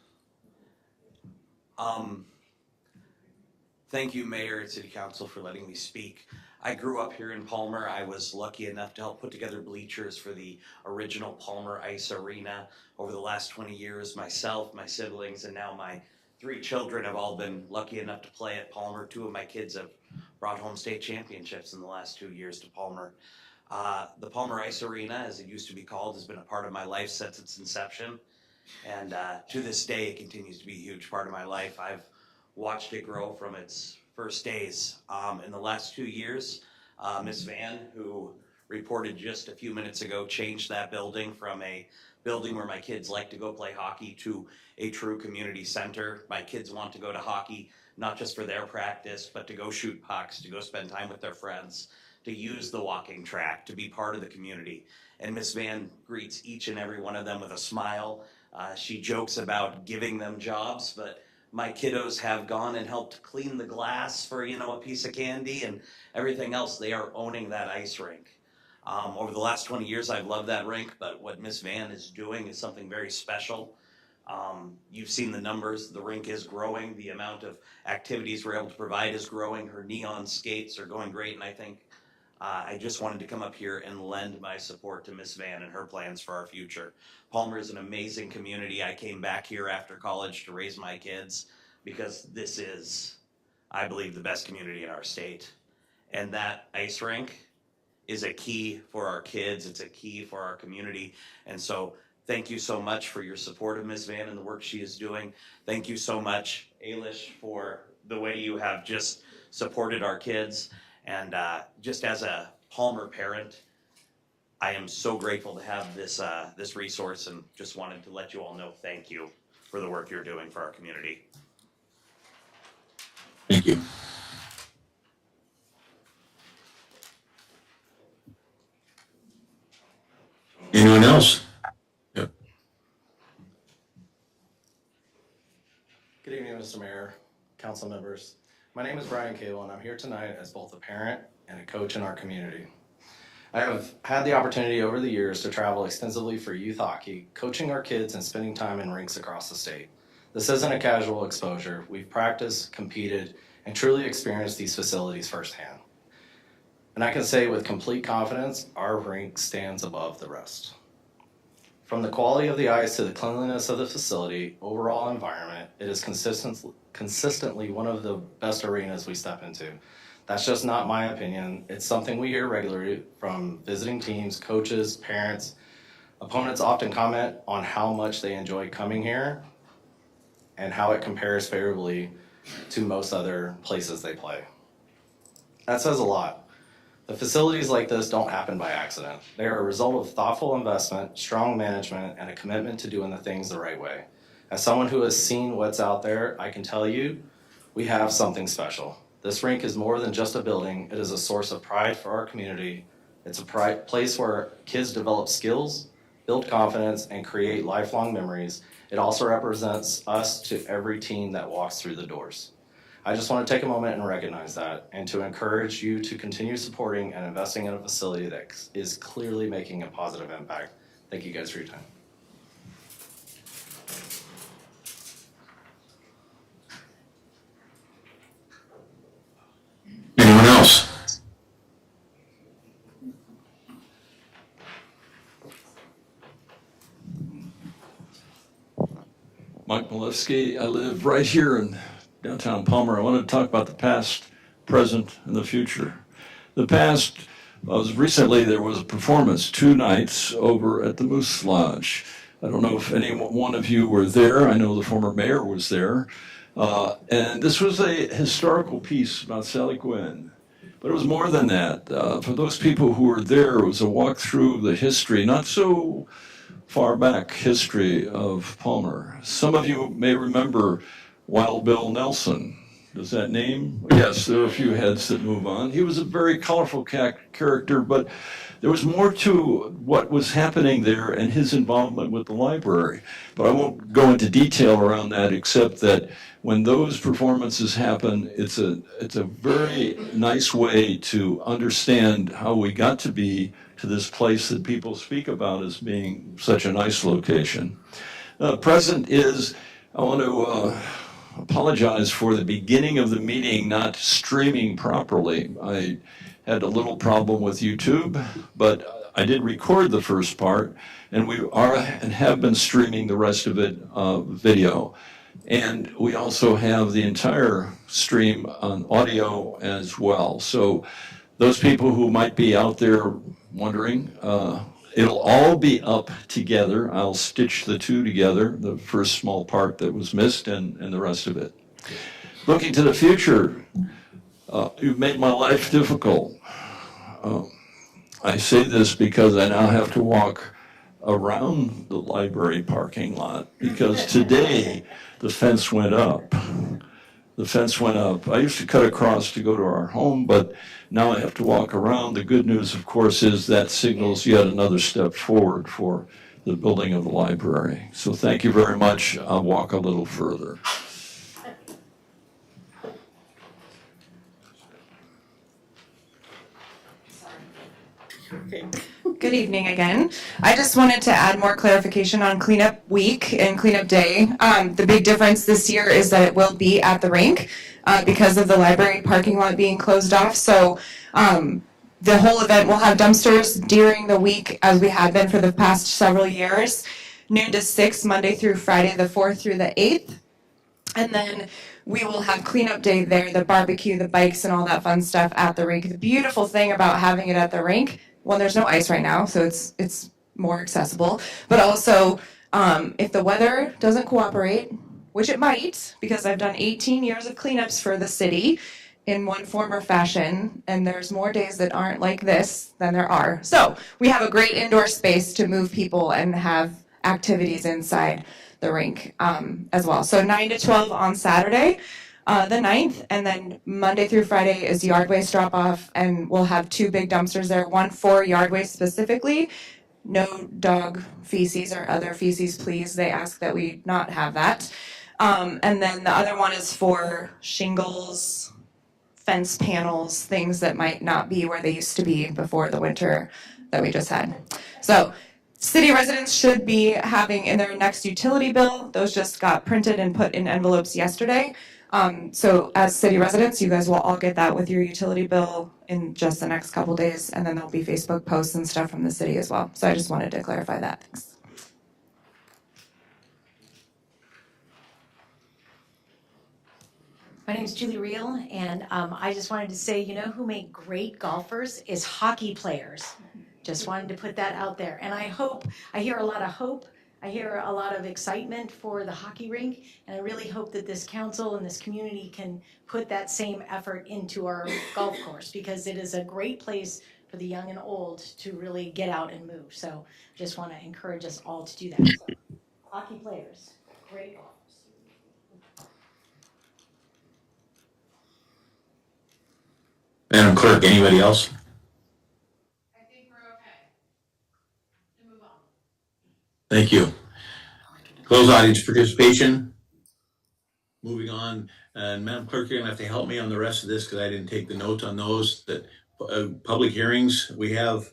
Thank you, Mayor and City Council, for letting me speak. I grew up here in Palmer. I was lucky enough to help put together bleachers for the original Palmer Ice Arena over the last 20 years. Myself, my siblings, and now my 3 children have all been lucky enough to play at Palmer. 2 of my kids have brought home state championships in the last 2 years to Palmer. The Palmer Ice Arena, as it used to be called, has been a part of my life since its inception. And to this day, it continues to be a huge part of my life. I've watched it grow from its first days. In the last 2 years, Miss Van, who reported just a few minutes ago, changed that building from a building where my kids like to go play hockey to a true community center. My kids want to go to hockey, not just for their practice, but to go shoot pucks, to go spend time with their friends, to use the walking track, to be part of the community. And Miss Van greets each and every one of them with a smile. She jokes about giving them jobs, but my kiddos have gone and helped clean the glass for, a piece of candy and everything else. They are owning that ice rink. Over the last 20 years, I've loved that rink, but what Miss Van is doing is something very special. You've seen the numbers. The rink is growing. The amount of activities we're able to provide is growing. Her neon skates are going great, and I think I just wanted to come up here and lend my support to Miss Van and her plans for our future. Palmer is an amazing community. I came back here after college to raise my kids because this is, I believe, the best community in our state. And that ice rink is a key for our kids. It's a key for our community. And so thank you so much for your support of Ms. Van and the work she is doing. Thank you so much, Ailish, for the way you have just supported our kids. And just as a Palmer parent, I am so grateful to have this resource, and just wanted to let you all know thank you for the work you're doing for our community. Thank you. Anyone else? Yep. Good evening, Mr. Mayor, council members. My name is Brian Cable, and I'm here tonight as both a parent and a coach in our community. I have had the opportunity over the years to travel extensively for youth hockey, coaching our kids and spending time in rinks across the state. This isn't a casual exposure. We've practiced, competed, and truly experienced these facilities firsthand. And I can say with complete confidence, our rink stands above the rest. From the quality of the ice to the cleanliness of the facility, overall environment, it is consistently one of the best arenas we step into. That's just not my opinion. It's something we hear regularly from visiting teams, coaches, parents. Opponents often comment on how much they enjoy coming here and how it compares favorably to most other places they play. That says a lot. The facilities like this don't happen by accident. They are a result of thoughtful investment, strong management, and a commitment to doing the things the right way. As someone who has seen what's out there, I can tell you, we have something special. This rink is more than just a building. It is a source of pride for our community. It's a place where kids develop skills, build confidence, and create lifelong memories. It also represents us to every team that walks through the doors. I just want to take a moment and recognize that, and to encourage you to continue supporting and investing in a facility that is clearly making a positive impact. Thank you guys for your time. Anyone else? Mike Malewski. I live right here in downtown Palmer. I wanted to talk about the past, present, and the future. The past was recently there was a performance 2 nights over at the Moose Lodge. I don't know if any one of you were there. I know the former mayor was there. And this was a historical piece about Sally Gwynn. But it was more than that. For those people who were there, it was a walk through the history, not so far back history of Palmer. Some of you may remember Wild Bill Nelson. Does that name? Yes, there are a few heads that move on. He was a very colorful character, but there was more to what was happening there and his involvement with the library. But I won't go into detail around that, except that when those performances happen, it's a very nice way to understand how we got to be to this place that people speak about as being such a nice location. Present is, I want to apologize for the beginning of the meeting not streaming properly. I had a little problem with YouTube, but I did record the first part, and we are and have been streaming the rest of it video. And we also have the entire stream on audio as well. So those people who might be out there wondering, it'll all be up together. I'll stitch the two together, the first small part that was missed and the rest of it. Looking to the future, you've made my life difficult. I say this because I now have to walk around the library parking lot because today the fence went up. The fence went up. I used to cut across to go to our home, but now I have to walk around. The good news, of course, is that signals yet another step forward for the building of the library. So thank you very much. I'll walk a little further. Good evening again. I just wanted to add more clarification on cleanup week and cleanup day. The big difference this year is that it will be at the rink because of the library parking lot being closed off. So the whole event will have dumpsters during the week as we have been for the past several years, noon to 6, Monday through Friday, the 4th through the 8th. And then we will have cleanup day there, the barbecue, the bikes, and all that fun stuff at the rink. The beautiful thing about having it at the rink, well, there's no ice right now, so it's more accessible. But also, if the weather doesn't cooperate, which it might, because I've done 18 years of cleanups for the city in one form or fashion, and there's more days that aren't like this than there are. So we have a great indoor space to move people and have activities inside the rink as well. So 9 to 12 on Saturday, the 9th, and then Monday through Friday is yard waste drop off, and we'll have 2 big dumpsters there, one for yard waste specifically. No dog feces or other feces, please. They ask that we not have that. And then the other one is for shingles, fence panels, things that might not be where they used to be before the winter that we just had. So city residents should be having in their next utility bill, those just got printed and put in envelopes yesterday. So as city residents, you guys will all get that with your utility bill in just the next couple days, and then there'll be Facebook posts and stuff from the city as well. So I just wanted to clarify that. Thanks. My name is Julie Reel, and I just wanted to say, you know who make great golfers is hockey players. Just wanted to put that out there. And I hear a lot of hope, I hear a lot of excitement for the hockey rink, and I really hope that this council and this community can put that same effort into our golf course, because it is a great place for the young and old to really get out and move. So just want to encourage us all to do that. So, hockey players, great golf. Madam Clerk, anybody else? I think we're okay. To move on. Thank you. Close audience participation. Moving on, and Madam Clerk, you're gonna have to help me on the rest of this because I didn't take the notes on those. That public hearings, we have,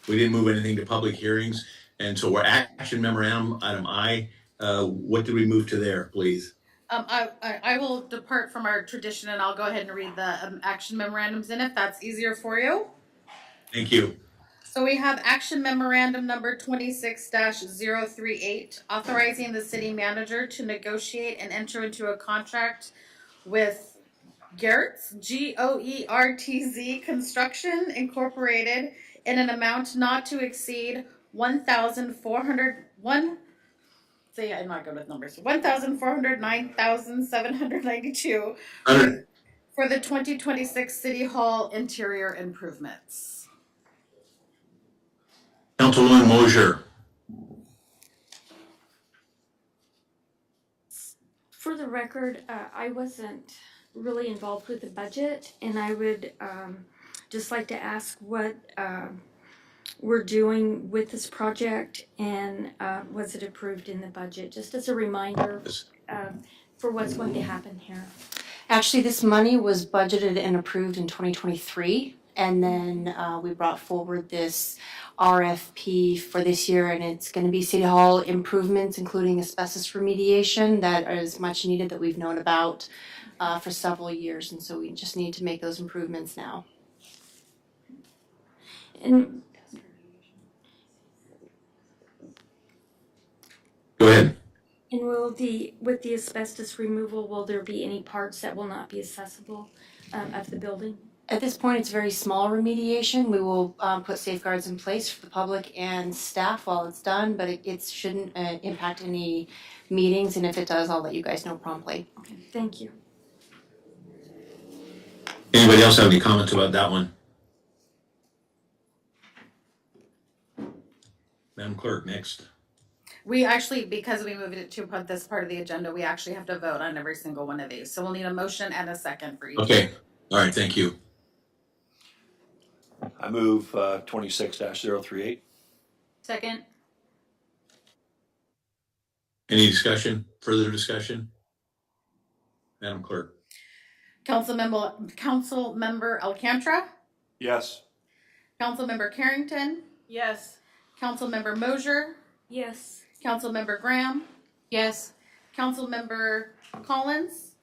we didn't move anything to public hearings, and so we're action memorandum, item I. What did we move to there, please? I will depart from our tradition and I'll go ahead and read the action memorandums in if that's easier for you. Thank you. So we have action memorandum number 26-038, authorizing the city manager to negotiate and enter into a contract with Goertz, Goertz Construction Incorporated in an amount not to exceed I'm not good with numbers. 1,409,792 for the 2026 City Hall interior improvements. Councilwoman Mosier. For the record, I wasn't really involved with the budget, and I would just like to ask what we're doing with this project, and was it approved in the budget? Just as a reminder for what's going to happen here. Actually, this money was budgeted and approved in 2023, and then we brought forward this RFP for this year, and it's going to be City Hall improvements, including asbestos remediation that is much needed, that we've known about for several years, and so we just need to make those improvements now. And go ahead. And with the asbestos removal, will there be any parts that will not be accessible of the building? At this point, it's very small remediation. We will put safeguards in place for the public and staff while it's done, but it shouldn't impact any meetings, and if it does, I'll let you guys know promptly. Okay, thank you. Anybody else have any comments about that one? Madam Clerk, next. We actually, because we moved it to this part of the agenda, we actually have to vote on every single one of these. So we'll need a motion and a second for each. Okay, all right, thank you. I move 26-038. Second. Any discussion, further discussion? Madam Clerk? Councilmember Alcantara, Yes. Councilmember Carrington, Yes. Councilmember Mosier, Yes. Councilmember Graham, Yes. Councilmember Collins,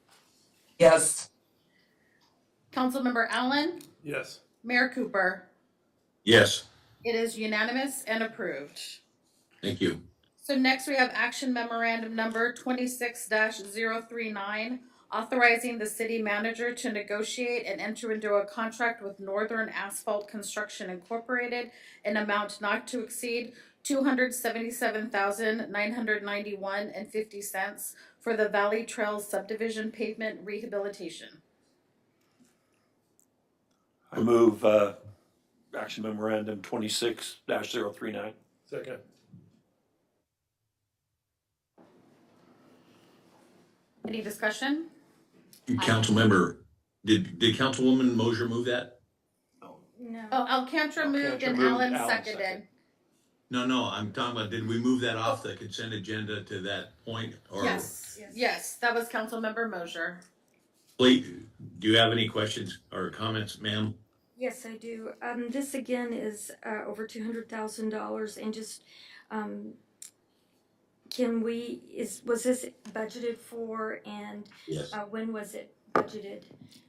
Yes. Councilmember Allen, Yes. Mayor Cooper. Yes, It is unanimous and approved. thank you. So next we have action memorandum number 26-039, authorizing the city manager to negotiate and enter into a contract with Northern Asphalt Construction Incorporated in amount not to exceed $277,991.50 for the Valley Trails subdivision pavement rehabilitation. I move action memorandum 26-039. Second. Any discussion? Councilmember, did Councilwoman Mosier move that? No. Oh, Alcantara moved and Allen seconded. No, I'm talking about, did we move that off the consent agenda to that point? Or Yes, that was Councilmember Mosier. Please, do you have any questions or comments, ma'am? Yes, I do. This again is over $200,000, and just was this budgeted for, and Yes. when was it budgeted?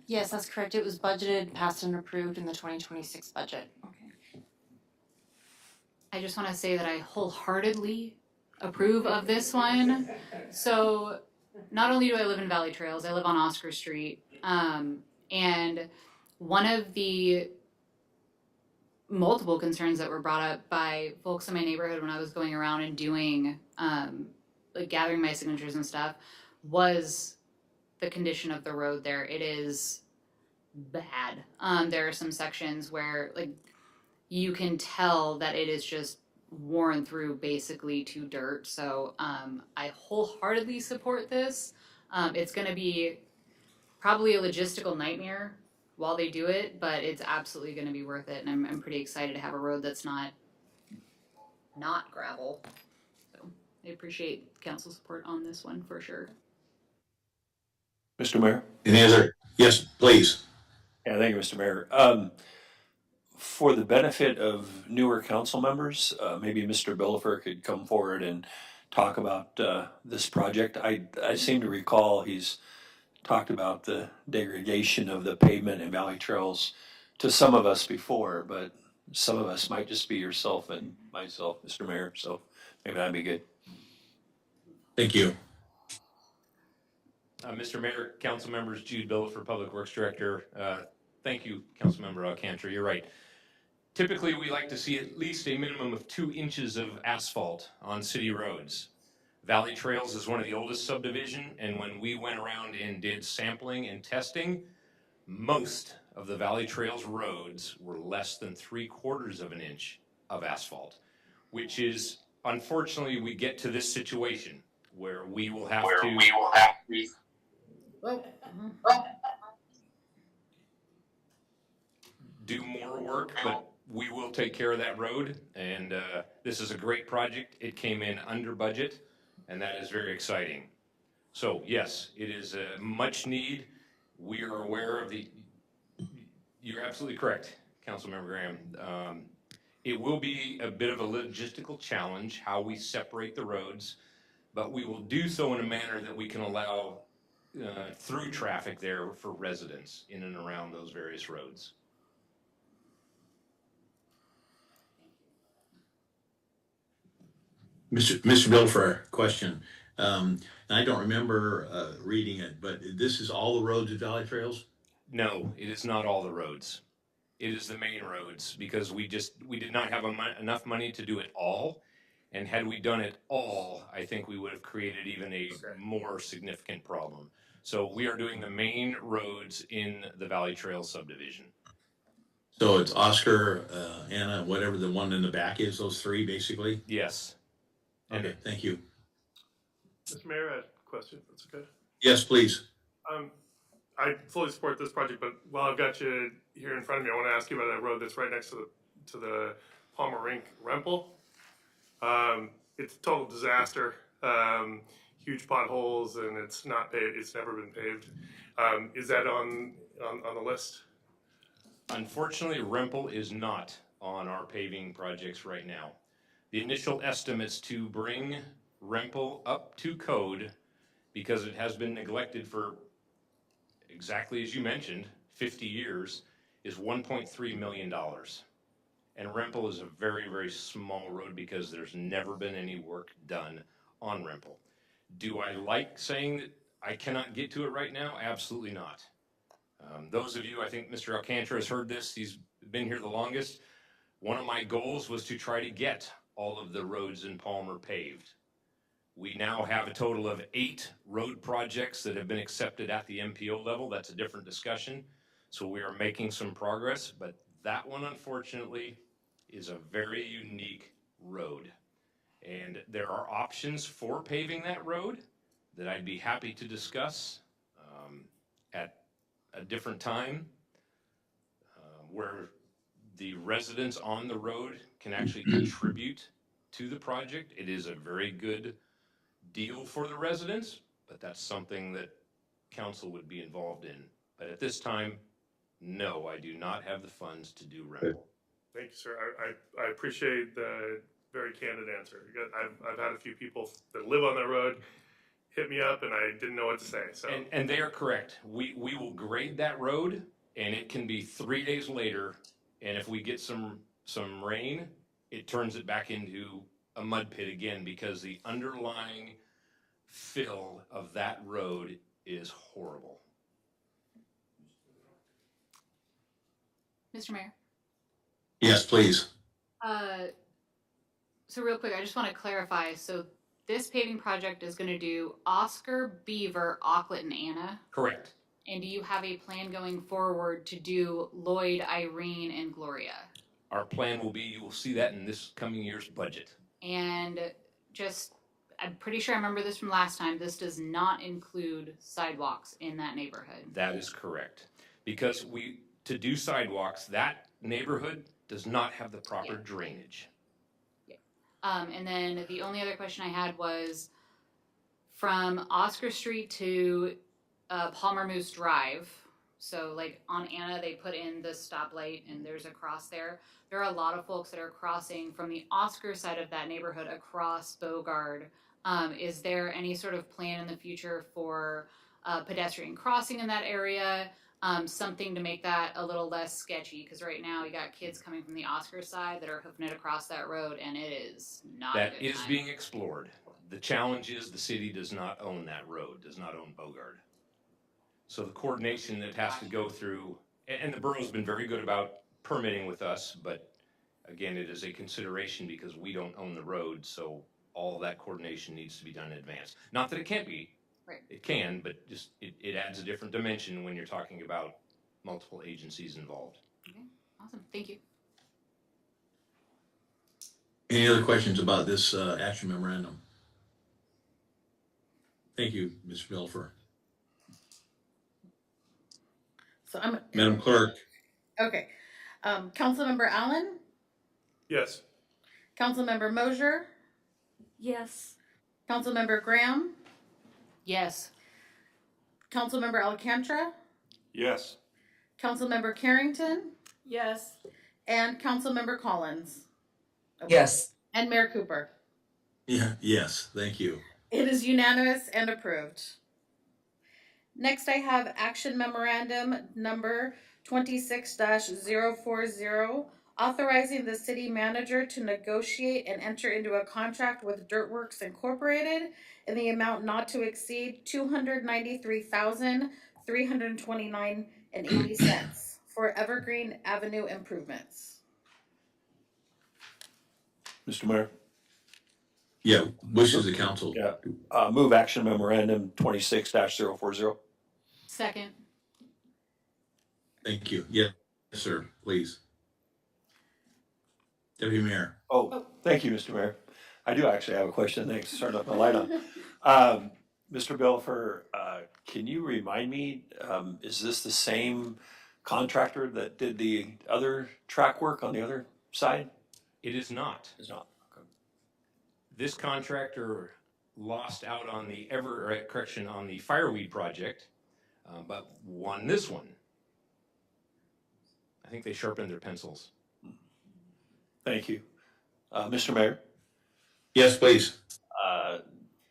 Yes, that's correct. It was budgeted, passed and approved in the 2026 budget. Okay. I just want to say that I wholeheartedly approve of this one. So not only do I live in Valley Trails, I live on Oscar Street. And one of the multiple concerns that were brought up by folks in my neighborhood when I was going around and doing, like gathering my signatures and stuff, was the condition of the road there. It is bad. There are some sections where, like, you can tell that it is just worn through basically to dirt. So I wholeheartedly support this. It's going to be probably a logistical nightmare while they do it, but it's absolutely going to be worth it. And I'm pretty excited to have a road that's not gravel. So I appreciate council support on this one for sure. Mr. Mayor? Any other? Yes, please. Yeah, thank you, Mr. Mayor. For the benefit of newer council members, maybe Mr. Bellifer could come forward and talk about this project. I seem to recall he's talked about the degradation of the pavement in Valley Trails to some of us before, but some of us might just be yourself and myself, Mr. Mayor, so maybe that'd be good. Thank you. Mr. Mayor, council members, Jude Bellifer, Public Works Director. Thank you, Councilmember Alcantara. You're right. Typically, we like to see at least a minimum of 2 inches of asphalt on city roads. Valley Trails is one of the oldest subdivision, and when we went around and did sampling and testing, most of the Valley Trails roads were less than 3/4 of an inch of asphalt, which is, unfortunately, we get to this situation where we will have to do more work, but we will take care of that road, and this is a great project. It came in under budget, and that is very exciting. So yes, it is a much need. We are aware of you're absolutely correct, Councilmember Graham. It will be a bit of a logistical challenge how we separate the roads, but we will do so in a manner that we can allow through traffic there for residents in and around those various roads. Mr. Bellifer, question. I don't remember reading it, but this is all the roads at Valley Trails? No, it is not all the roads. It is the main roads, because we did not have enough money to do it all. And had we done it all, I think we would have created even a more significant problem. So we are doing the main roads in the Valley Trails subdivision. So it's Oscar, Anna, whatever the one in the back is, those three basically? Yes. Okay, thank you. Mr. Mayor, I had a question, if that's okay. Yes, please. I fully support this project, but while I've got you here in front of me, I want to ask you about that road that's right next to the Palmer Rink Rempel. It's a total disaster. Huge potholes, and it's not paved. It's never been paved. Is that on the list? Unfortunately, Rempel is not on our paving projects right now. The initial estimates to bring Rempel up to code, because it has been neglected for exactly as you mentioned, 50 years, is $1.3 million. And Rempel is a very, very small road because there's never been any work done on Rempel. Do I like saying that I cannot get to it right now? Absolutely not. Those of you, I think Mr. Alcantara has heard this, he's been here the longest. One of my goals was to try to get all of the roads in Palmer paved. We now have a total of 8 road projects that have been accepted at the MPO level. That's a different discussion. So we are making some progress, but that one, unfortunately, is a very unique road. And there are options for paving that road that I'd be happy to discuss at a different time, where the residents on the road can actually contribute to the project. It is a very good deal for the residents, but that's something that council would be involved in. But at this time, no, I do not have the funds to do Rempel. Thank you, sir. I appreciate the very candid answer. I've had a few people that live on that road hit me up, and I didn't know what to say. So And they are correct. We will grade that road, and it can be 3 days later, and if we get some rain, it turns it back into a mud pit again, because the underlying fill of that road is horrible. Mr. Mayor? Yes, please. So real quick, I just want to clarify. So this paving project is going to do Oscar, Beaver, Auckland, and Anna. Correct. And do you have a plan going forward to do Lloyd, Irene, and Gloria? Our plan will be, you will see that in this coming year's budget. And just, I'm pretty sure I remember this from last time, this does not include sidewalks in that neighborhood. That is correct. Because to do sidewalks, that neighborhood does not have the proper drainage. And then the only other question I had was from Oscar Street to Palmer Moose Drive. So like on Anna, they put in the stoplight and there's a cross there. There are a lot of folks that are crossing from the Oscar side of that neighborhood across Beauregard. Is there any sort of plan in the future for pedestrian crossing in that area? Something to make that a little less sketchy, because right now you got kids coming from the Oscar side that are hoofing it across that road, and it is not That a good is time. being explored. The challenge is the city does not own that road, does not own Beauregard. So the coordination that has to go through, and the borough's been very good about permitting with us, but again, it is a consideration because we don't own the road, so all that coordination needs to be done in advance. Not that it can't be. Right. It can, but just it adds a different dimension when you're talking about multiple agencies involved. Okay, awesome. Thank you. Any other questions about this action memorandum? Thank you, Mr. Milford. So I'm Madam Clerk. okay. Councilmember Allen, yes. Councilmember Mosier, Yes. Councilmember Graham, Yes. Councilmember Alcantara, Yes. Councilmember Carrington, Yes. and Councilmember Collins. Yes. And Mayor Cooper. Yeah, yes, thank you. It is unanimous and approved. Next, I have action memorandum number 26-040, authorizing the city manager to negotiate and enter into a contract with Dirtworks Incorporated in the amount not to exceed $293,329.80 for Evergreen Avenue improvements. Mr. Mayor? Yeah, wishes of council. Yeah. Move action memorandum 26-040. Second. Thank you. Yes, sir, please. Deputy Mayor. Oh, thank you, Mr. Mayor. I do actually have a question. Thanks. Starting up my light on. Mr. Belfer, can you remind me, is this the same contractor that did the other track work on the other side? It is not. It's not. Okay. This contractor lost out on the on the fireweed project, but won this one. I think they sharpened their pencils. Thank you. Mr. Mayor? Yes, please.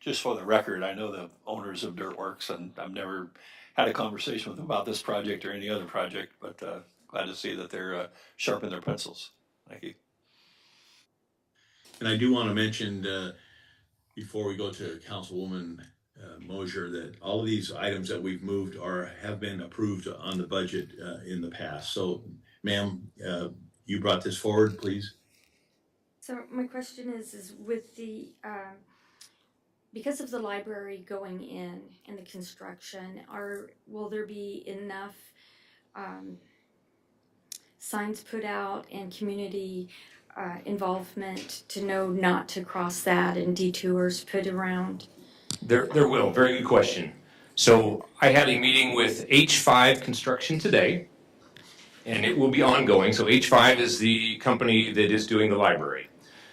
Just for the record, I know the owners of Dirtworks, and I've never had a conversation with them about this project or any other project, but glad to see that they're sharpening their pencils. Thank you. And I do want to mention, before we go to Councilwoman Mosier, that all of these items that we've moved have been approved on the budget in the past. So, ma'am, you brought this forward, please. So my question is with the, because of the library going in and the construction, will there be enough signs put out and community involvement to know not to cross that and detours put around? There will. Very good question. So I had a meeting with H5 Construction today, and it will be ongoing. So H5 is the company that is doing the library.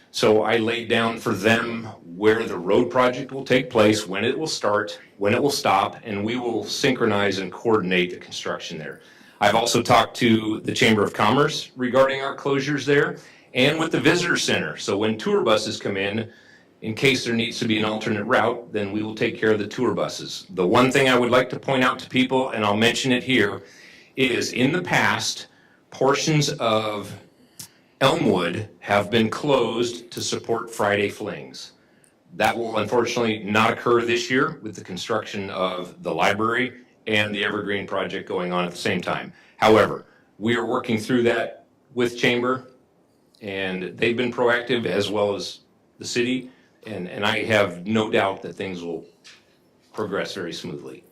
So I laid down for them where the road project will take place, when it will start, when it will stop, and we will synchronize and coordinate the construction there. I've also talked to the Chamber of Commerce regarding our closures there and with the visitor center. So when tour buses come in case there needs to be an alternate route, then we will take care of the tour buses. The one thing I would like to point out to people, and I'll mention it here, is in the past, portions of Elmwood have been closed to support Friday flings. That will unfortunately not occur this year with the construction of the library and the Evergreen project going on at the same time. However, we are working through that with Chamber, and they've been proactive as well as the city, and I have no doubt that things will progress very smoothly.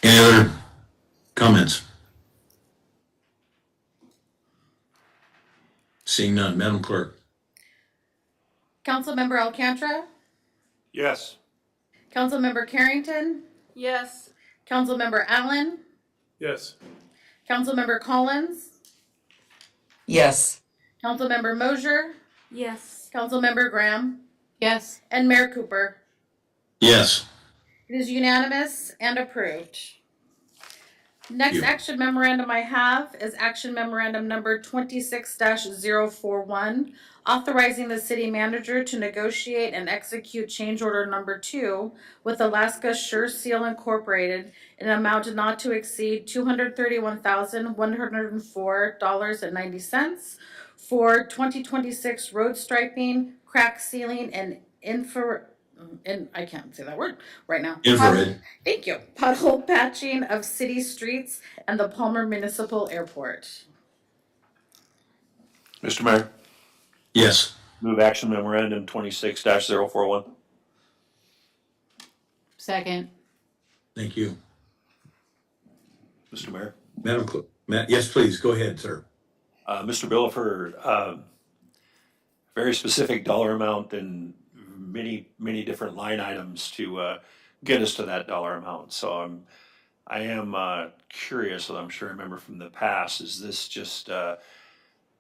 Any other comments? Seeing none. Madam Clerk. Councilmember Alcantara, Yes. Councilmember Carrington, Yes. Councilmember Allen, Yes. Councilmember Collins, Yes. Councilmember Mosier, Yes. Councilmember Graham, Yes. and Mayor Cooper. Yes. It is unanimous and approved. Next you. action memorandum I have is action memorandum number 26-041, authorizing the city manager to negotiate and execute change order number 2 with Alaska Sure Seal Incorporated in an amount not to exceed $231,104.90 for 2026 road striping, crack sealing, and I can't say that word right now. Infrared. Thank you. Pothole patching of city streets and the Palmer Municipal Airport. Mr. Mayor? Yes. Move action memorandum 26-041. Second. Thank you. Mr. Mayor? Madam Clerk. Yes, please. Go ahead, sir. Mr. Billiford, very specific dollar amount and many different line items to get us to that dollar amount. So I am curious, and I'm sure I remember from the past, is this just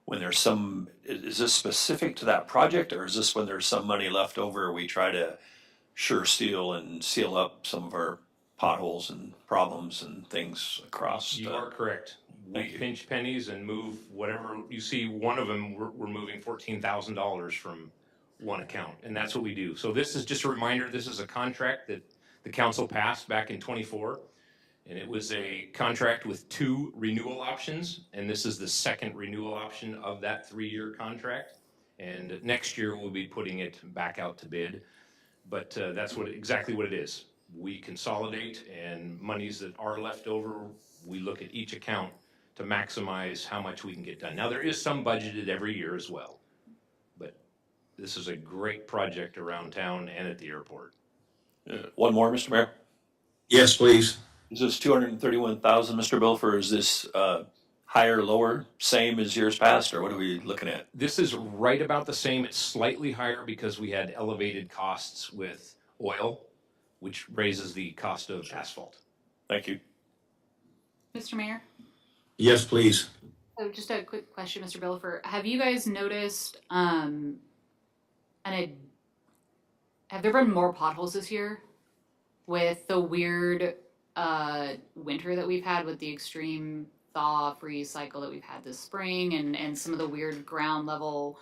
when there's is this specific to that project, or is this when there's some money left over, we try to sure seal and seal up some of our potholes and problems and things across? You are correct. We pinch pennies and move whatever you see. One of them, we're moving $14,000 from one account, and that's what we do. So this is just a reminder. This is a contract that the council passed back in '24, and it was a contract with 2 renewal options, and this is the second renewal option of that 3-year contract. And next year we'll be putting it back out to bid, but that's exactly what it is. We consolidate, and monies that are left over, we look at each account to maximize how much we can get done. Now, there is some budgeted every year as well, but this is a great project around town and at the airport. One more, Mr. Mayor? Yes, please. Is this $231,000, Mr. Bilfer, or is this Higher, lower, same as years past, or what are we looking at? This is right about the same. It's slightly higher because we had elevated costs with oil, which raises the cost of asphalt. Thank you. Mr. Mayor? Yes, please. So just a quick question, Mr. Billifer. Have you guys noticed, have there been more potholes this year with the weird winter that we've had with the extreme thaw freeze cycle that we've had this spring and some of the weird groundwater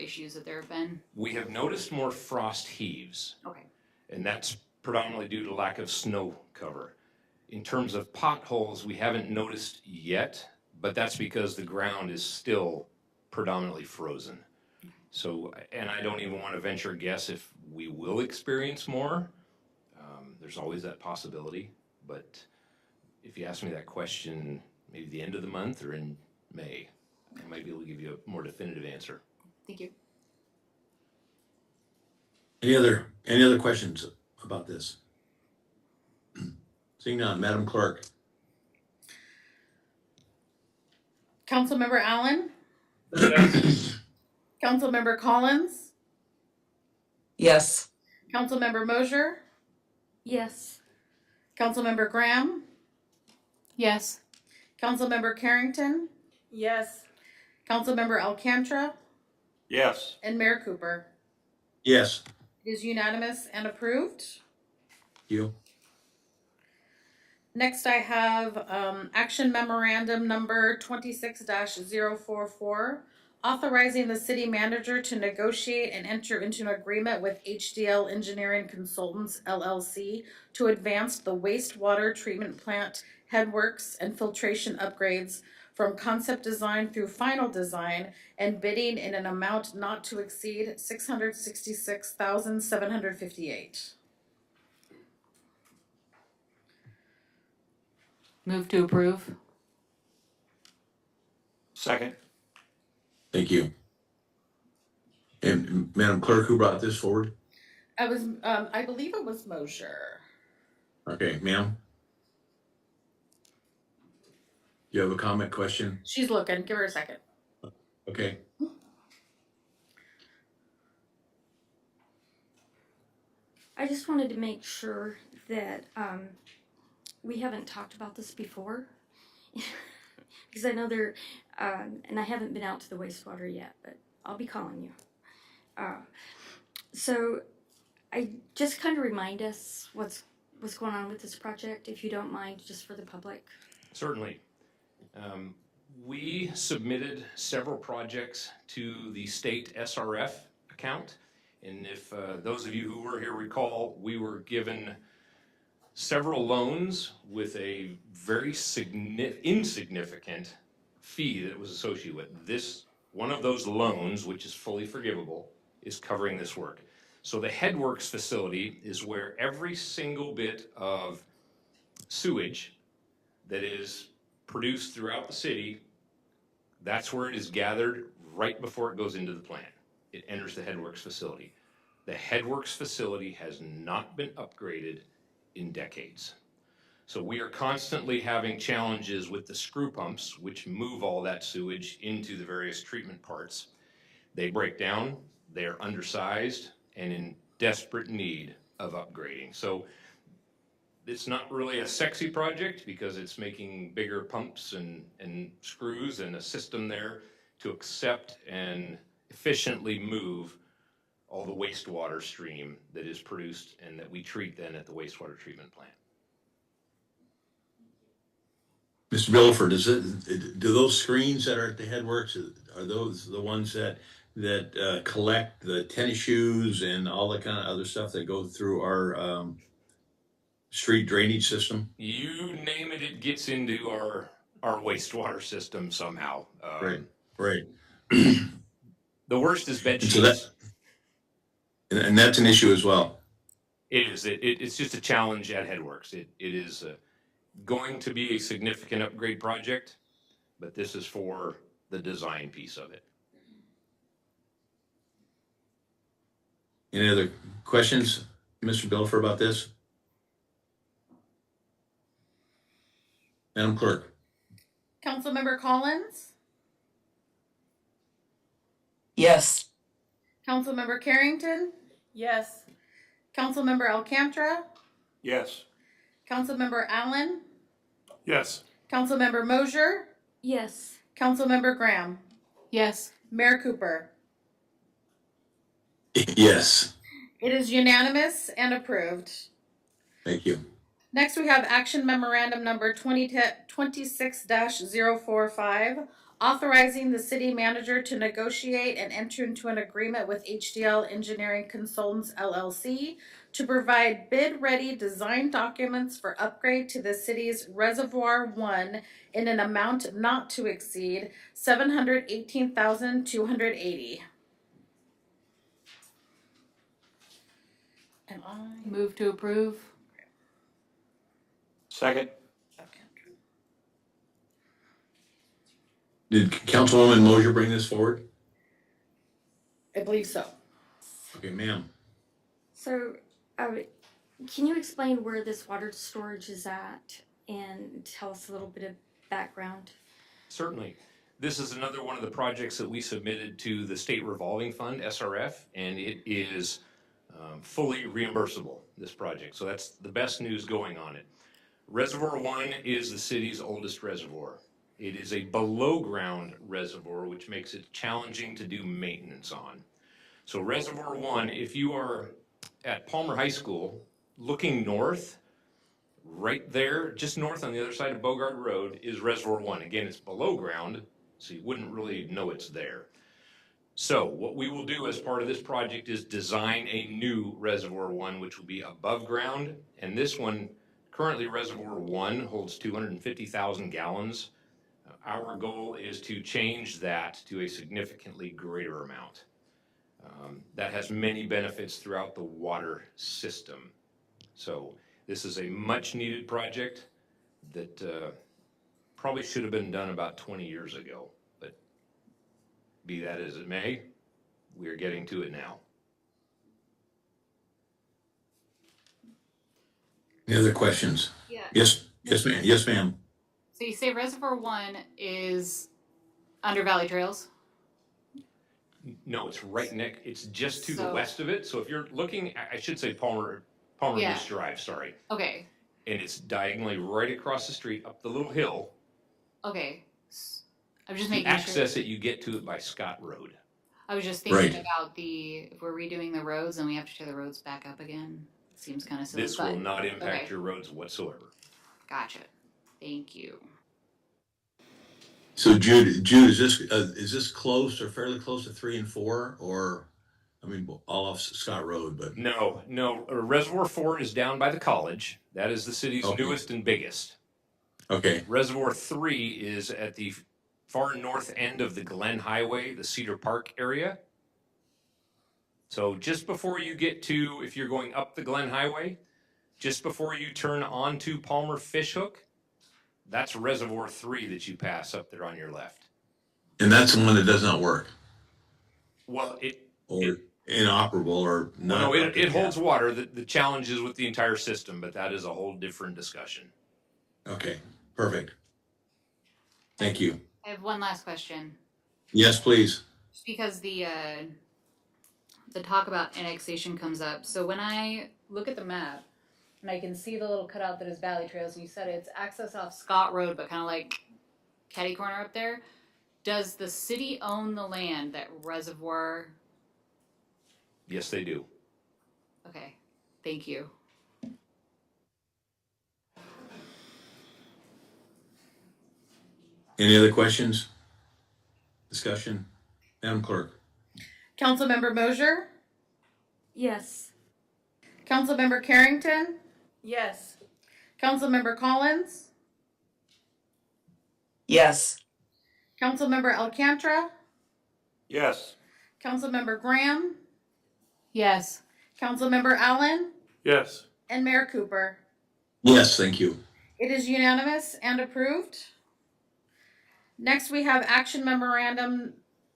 issues that there have been? We have noticed more frost heaves. Okay. And that's predominantly due to lack of snow cover. In terms of potholes, we haven't noticed yet, but that's because the ground is still predominantly frozen. So, and I don't even want to venture a guess if we will experience more. There's always that possibility, but if you ask me that question, maybe the end of the month or in May, I might be able to give you a more definitive answer. Thank you. Any other questions about this? Seeing none, Madam Clerk. Councilmember Allen? Councilmember Collins? Yes. Councilmember Mosier? Yes. Councilmember Graham? Yes. Councilmember Carrington? Yes. Councilmember Alcantara? Yes. And Mayor Cooper? Yes. It is unanimous and approved. You. Next, I have action memorandum number 26-044, authorizing the city manager to negotiate and enter into an agreement with HDL Engineering Consultants, LLC, to advance the wastewater treatment plant headworks and filtration upgrades from concept design through final design and bidding in an amount not to exceed $666,758. Move to approve. Second. Thank you. And Madam Clerk, who brought this forward? I believe it was Mosier. Okay, ma'am. You have a comment, question? She's looking. Give her a second. Okay. I just wanted to make sure that we haven't talked about this before. Because I know they're, and I haven't been out to the wastewater yet, but I'll be calling you. So I just kind of remind us what's going on with this project, if you don't mind, just for the public. Certainly. We submitted several projects to the state SRF account. And if those of you who were here recall, we were given several loans with a very insignificant fee that was associated with this. One of those loans, which is fully forgivable, is covering this work. So the headworks facility is where every single bit of sewage that is produced throughout the city, that's where it is gathered right before it goes into the plant. It enters the headworks facility. The headworks facility has not been upgraded in decades. So we are constantly having challenges with the screw pumps, which move all that sewage into the various treatment parts. They break down, they're undersized, and in desperate need of upgrading. So it's not really a sexy project because it's making bigger pumps and screws and a system there to accept and efficiently move all the wastewater stream that is produced and that we treat then at the wastewater treatment plant. Mr. Billiford, do those screens that are at the headworks, are those the ones that collect the tennis shoes and all the kind of other stuff that go through our street drainage system? You name it, it gets into our wastewater system somehow. Right. The worst is bed sheets. And that's an issue as well. It is. It's just a challenge at Headworks. It is going to be a significant upgrade project, but this is for the design piece of it. Any other questions, Mr. Billiford, about this? Madam Clerk. Councilmember Collins, Yes. Councilmember Carrington, Yes. Councilmember Alcantara, Yes. Councilmember Allen, Yes. Councilmember Mosier, Yes. Councilmember Graham, Yes. Mayor Cooper. Yes. It is unanimous and approved. Thank you. Next, we have action memorandum number 2026-045, authorizing the city manager to negotiate and enter into an agreement with HDL Engineering Consultants LLC to provide bid-ready design documents for upgrade to the city's Reservoir 1 in an amount not to exceed $718,280. And I Move to approve. Second. Did Councilwoman Mosier bring this forward? believe so. Okay, ma'am. So, can you explain where this water storage is at and tell us a little bit of background? Certainly. This is another one of the projects that we submitted to the State Revolving Fund, SRF, and it is fully reimbursable, this project. So that's the best news going on it. Reservoir 1 is the city's oldest reservoir. It is a below-ground reservoir, which makes it challenging to do maintenance on. So Reservoir 1, if you are at Palmer High School, looking north, right there, just north on the other side of Bogart Road, is Reservoir 1. Again, it's below ground, so you wouldn't really know it's there. So what we will do as part of this project is design a new Reservoir 1, which will be above ground. And this one, currently Reservoir 1 holds 250,000 gallons. Our goal is to change that to a significantly greater amount. That has many benefits throughout the water system. So this is a much needed project that probably should have been done about 20 years ago. But be that as it may, we are getting to it now. Any other questions? Yeah. Yes, ma'am. Yes, ma'am. So you say Reservoir 1 is under Valley Trails? No, it's right next, it's just to the So- west of it. So if you're looking, I should say Palmer Yeah. Beach Drive, sorry. Okay. And it's diagonally right across the street up the little hill. Okay. I'm just To making access sure. it, you get to it by Scott Road. I was just thinking Right. about if we're redoing the roads and we have to tear the roads back up again. It seems kind of silly. This but will not impact okay. your roads whatsoever. Gotcha. Thank you. So Jude, is this close or fairly close to 3 and 4, or I mean all off Scott Road? But No. Reservoir 4 is down by the college. That is the city's Okay. newest and biggest. okay, Reservoir 3 is at the far north end of the Glen Highway, the Cedar Park area. So just before you get to, if you're going up the Glen Highway, just before you turn onto Palmer Fishhook, that's Reservoir 3 that you pass up there on your left. and that's the one that does not work Well, or inoperable or not. it holds water. The challenge is with the entire system, but that is a whole different discussion. Okay, perfect. Thank you. I have one last question. Yes, please. Just because the talk about annexation comes up. So when I look at the map and I can see the little cutout that is Valley Trails, and you said it's access off Scott Road, but kind of like catty corner up there. Does the city own the land that Reservoir? Yes, they do. Okay, thank you. Any other questions? Discussion? Madam Clerk. Councilmember Mosier, Yes. Councilmember Carrington, Yes. Councilmember Collins, Yes. Councilmember Alcantara, Yes. Councilmember Graham, Yes. Councilmember Allen, Yes. and Mayor Cooper. Yes, thank you. It is unanimous and approved. Next, we have action memorandum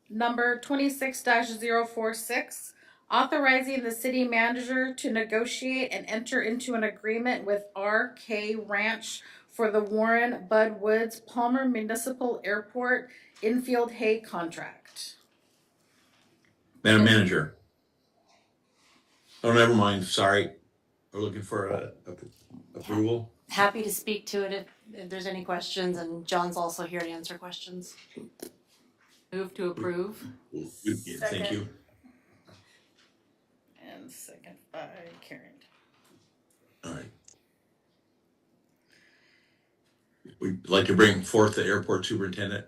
number 26-046, authorizing the city manager to negotiate and enter into an agreement with RK Ranch for the Warren Bud Woods Palmer Municipal Airport infield hay contract. Madam Manager. Oh, never mind, sorry. We're looking for approval. Happy to speak to it if there's any questions, and John's also here to answer questions. Move to approve. Thank you. And second by Karen. All right. We'd like to bring forth the airport superintendent.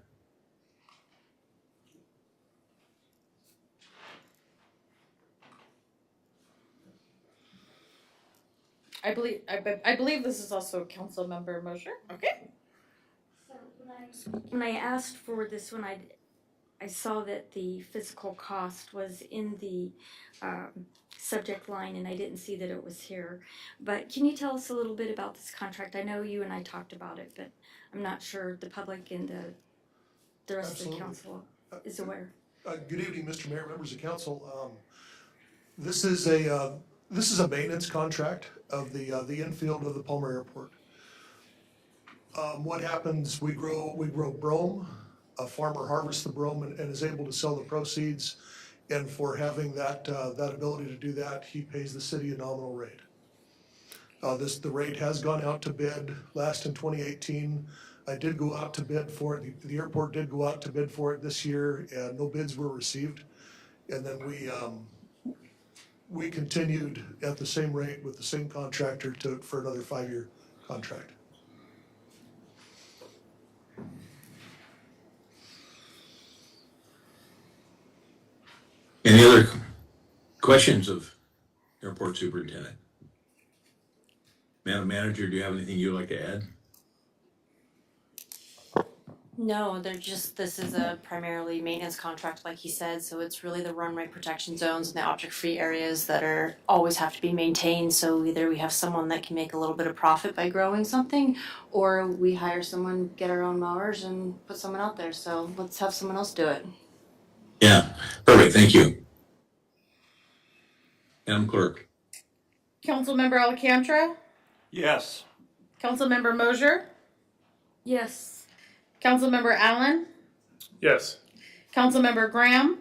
I believe this is also Council Member Mosher. Okay. When I asked for this one, I saw that the physical cost was in the subject line, and I didn't see that it was here. But can you tell us a little bit about this contract? I know you and I talked about it, but I'm not sure the public and the rest of the council is aware. Good evening, Mr. Mayor, members of council. This is a maintenance contract of the infield of the Palmer Airport. What happens? We grow brome. A farmer harvests the brome and is able to sell the proceeds. And for having that ability to do that, he pays the city a nominal rate. The rate has gone out to bid last in 2018. I did go out to bid for it. The airport did go out to bid for it this year, and no bids were received. And then we continued at the same rate with the same contractor for another 5-year contract. Any other questions of airport superintendent? Madam Manager, do you have anything you'd like to add? No, this is a primarily maintenance contract, like he said, so it's really the run right protection zones and the object-free areas that always have to be maintained, so either we have someone that can make a little bit of profit by growing something, or we hire someone, get our own mowers, and put someone out there, so let's have someone else do it. Yeah, perfect, thank you. Madam Clerk. Councilmember Alcantara, Yes. Councilmember Mosher, Yes. Councilmember Allen, Yes. Councilmember Graham,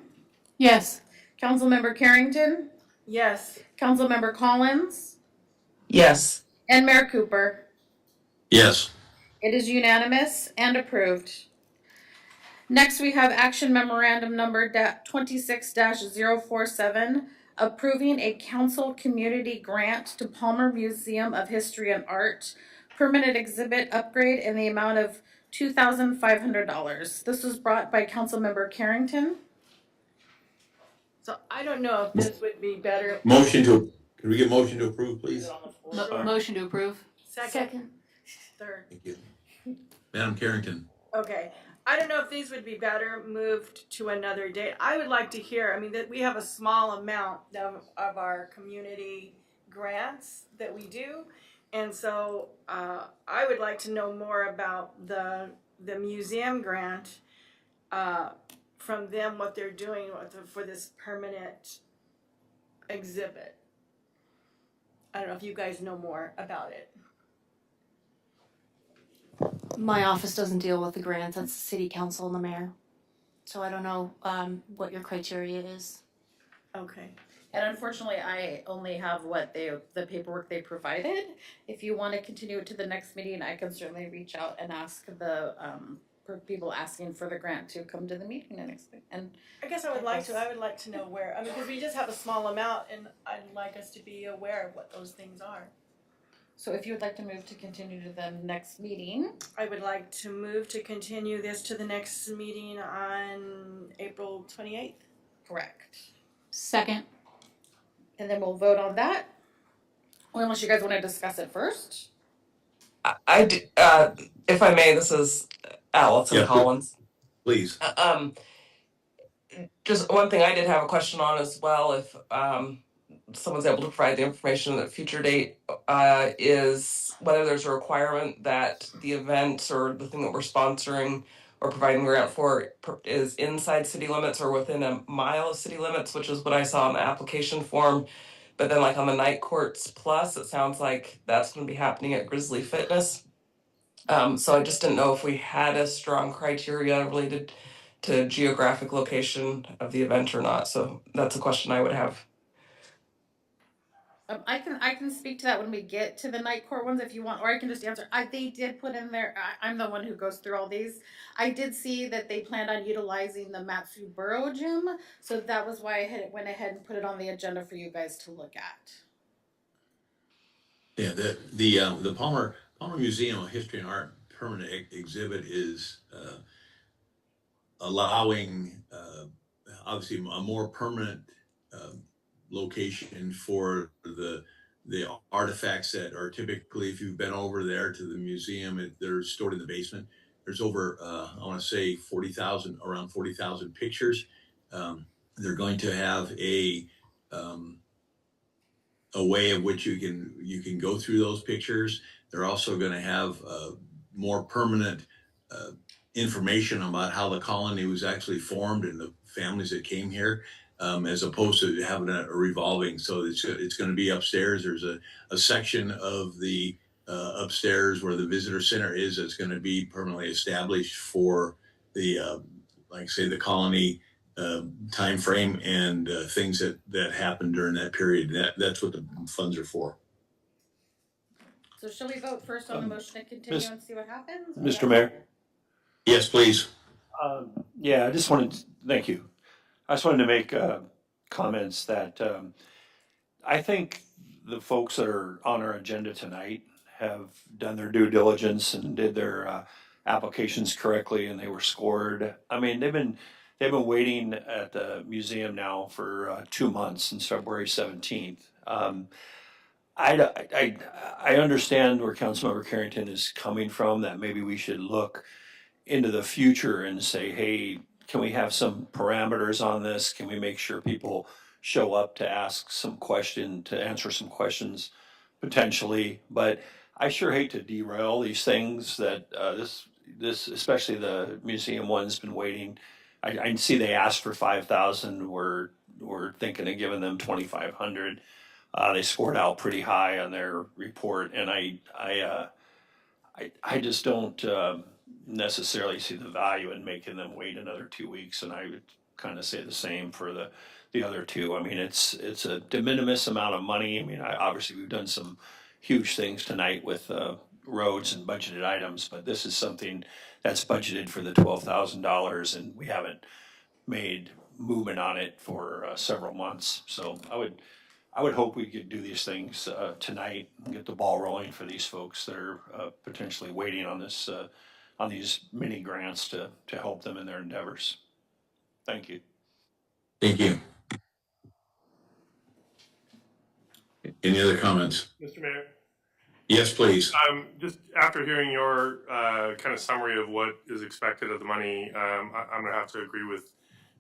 Yes. Councilmember Carrington, Yes. Councilmember Collins, Yes. and Mayor Cooper. Yes. It is unanimous and approved. Next, we have action memorandum number 26-047, approving a council community grant to Palmer Museum of History and Art, permanent exhibit upgrade in the amount of $2,500. This was brought by Councilmember Carrington. So I don't know if this would be better. Can we get motion to approve, please? Motion to approve. Second. Third. Thank you. Madam Carrington. Okay. I don't know if these would be better moved to another date. I would like to hear, that we have a small amount of our community grants that we do. And so I would like to know more about the museum grant from them, what they're doing for this permanent exhibit. I don't know if you guys know more about it. My office doesn't deal with the grants, that's the city council and the mayor. So I don't know what your criteria is. Okay. And unfortunately, I only have the paperwork they provided. If you want to continue it to the next meeting, I can certainly reach out and ask the for people asking for the grant to come to the meeting and explain. And I guess I would like to know where, because we just have a small amount and I'd like us to be aware of what those things are. so if you would like to move to continue to the next meeting. I would like to move to continue this to the next meeting on April 28th. Correct. Second. And then we'll vote on that. Well, unless you guys want to discuss it first. If I may, this is Allison Collins. Please. Just one thing I did have a question on as well, if someone's able to provide the information at a future date, is whether there's a requirement that the event or the thing that we're sponsoring or providing a grant for is inside city limits or within a mile of city limits, which is what I saw in the application form. But then like on the Night Courts Plus, it sounds like that's going to be happening at Grizzly Fitness. So I just didn't know if we had a strong criteria related to geographic location of the event or not. So that's a question I would have. I can speak to that when we get to the night court ones if you want, or I can just answer. They did put in there. I'm the one who goes through all these. I did see that they planned on utilizing the Matsu Borough Gym, so that was why I went ahead and put it on the agenda for you guys to look at. Yeah, the Palmer Museum of History and Art permanent exhibit is allowing obviously a more permanent location for the artifacts that are typically, if you've been over there to the museum, they're stored in the basement. There's over I want to say around 40,000 pictures. They're going to have a way of which you can go through those pictures. They're also going to have more permanent information about how the colony was actually formed and the families that came here, as opposed to having a revolving. So it's going to be upstairs. There's a section of the upstairs where the visitor center is that's going to be permanently established for the like say the colony time frame and things that happened during that period. That's what the funds are for. So shall we vote first on the motion to continue and see what happens? Mr. Mayor? Yes, please. Yeah, thank you. I just wanted to make comments that I think the folks that are on our agenda tonight have done their due diligence and did their applications correctly, and they were scored. I mean, they've been waiting at the museum now for 2 months since February 17th. I understand where Councilmember Carrington is coming from, that maybe we should look into the future and say, hey, can we have some parameters on this? Can we make sure people show up to answer some questions potentially? But I sure hate to derail these things that this especially the museum one's been waiting. I see they asked for 5,000. We're thinking of giving them 2,500. They scored out pretty high on their report, and I just don't necessarily see the value in making them wait another 2 weeks, and I would kind of say the same for the other two. I mean, it's a de minimis amount of money. I mean, obviously we've done some huge things tonight with roads and budgeted items, but this is something that's budgeted for the $12,000, and we haven't made movement on it for several months. So I would hope we could do these things tonight and get the ball rolling for these folks that are potentially waiting on this, on these mini grants to help them in their endeavors. Thank you. Thank you. Any other comments? Mr. Mayor? Yes, please. Just after hearing your kind of summary of what is expected of the money, I'm going to have to agree with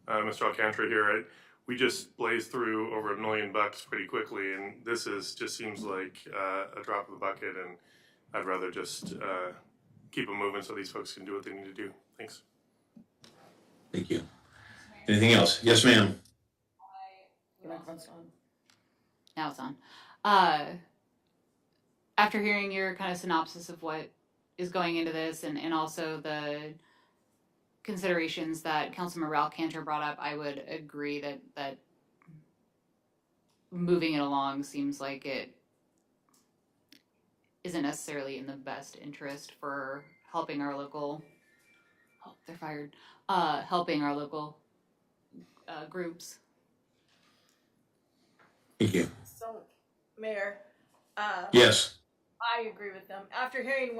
Mr. Alcantara here. We just blazed through over $1 million pretty quickly, and this just seems like a drop of the bucket, and I'd rather just keep them moving so these folks can do what they need to do. Thanks. Thank you. Anything else? Yes, ma'am. Your microphone's on. Now it's on. After hearing your kind of synopsis of what is going into this and also the considerations that Councilman Ralph Cantor brought up, I would agree that moving it along seems like it isn't necessarily in the best interest for helping our local, they're fired, helping our local groups. Thank you. So, Mayor. Yes. I agree with them. After hearing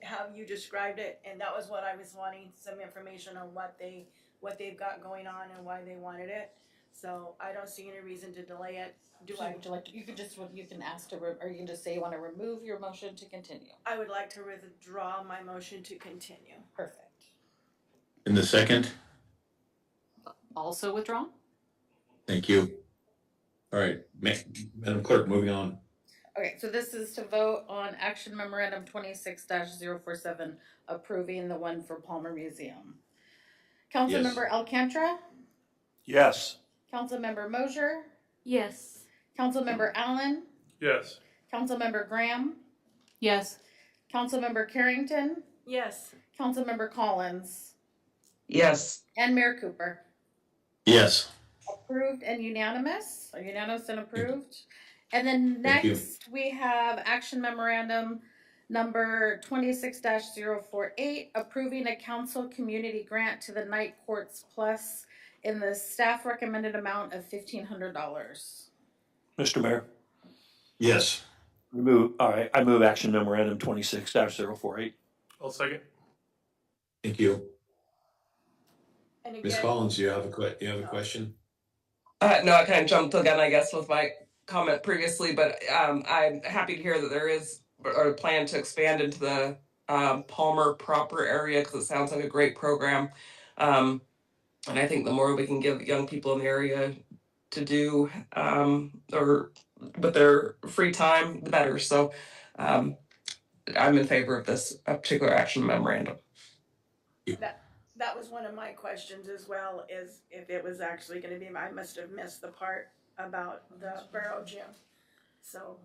how you described it, and that was what I was wanting, some information on what they've got going on and why they wanted it. So I don't see any reason to delay it. Would you like to, you can ask to, or you can just say you want to remove your motion to continue. I would like to withdraw my motion to continue. Perfect. In the second? Also withdrawn? Thank you. All right, Madam Clerk, moving on. Okay, so this is to vote on action memorandum 26-047, approving the one for Palmer Museum. Councilmember Alcantara, Yes. Councilmember Mosier, Yes. Councilmember Allen, Yes. Councilmember Graham, Yes. Councilmember Carrington, Yes. Councilmember Collins, Yes. and Mayor Cooper. Yes. Approved and unanimous, or unanimous and approved. And then Thank you. next, we have action memorandum number 26-048, approving a council community grant to the Night Courts Plus in the staff recommended amount of $1,500. Mr. Mayor, Yes. I move action memorandum 26-048. I'll second. Thank you. And again, Ms. Collins, you have a question? No, I kind of jumped the gun, I guess, with my comment previously, but I'm happy to hear that there is a plan to expand into the Palmer proper area because it sounds like a great program. And I think the more we can give young people in the area to do or with their free time, the better. So I'm in favor of this particular action memorandum. that was one of my questions as well, is if it was actually gonna be, I must have missed the part about the Borough Gym. So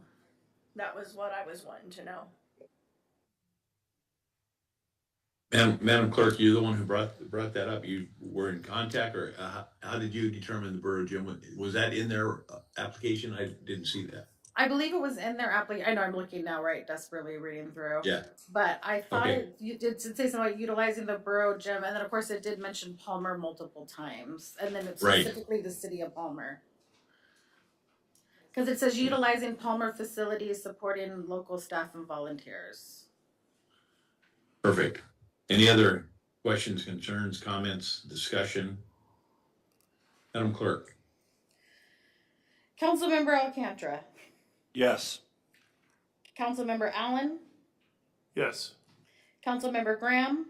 that was what I was wanting to know. Madam Clerk, you're the one who brought that up. You were in contact, or how did you determine the Borough Gym? Was that in their application? I didn't see that. I believe it was in their application. I know I'm looking now, right, desperately reading through. Yeah. But I thought Okay. you did say something about utilizing the Borough Gym, and then of course it did mention Palmer multiple times, and then it's Right. specifically the city of Palmer. Because it says utilizing Palmer facilities, supporting local staff and volunteers. Perfect. Any other questions, concerns, comments, discussion? Madam Clerk? Councilmember Alcantara, Yes. Councilmember Allen, Yes. Councilmember Graham,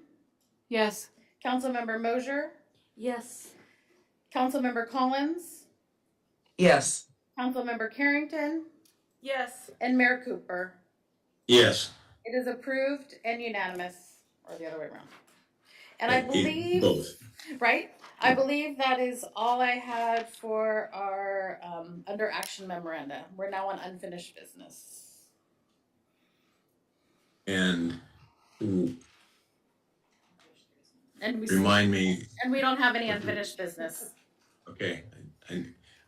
Yes. Councilmember Mosier, Yes. Councilmember Collins, Yes. Councilmember Carrington, Yes. and Mayor Cooper. Yes. It is approved and unanimous, or the other way around. And I Both. believe, right? I believe that is all I had for our under action memoranda. We're now on unfinished business. And And we remind me. And we don't have any unfinished business. Okay, I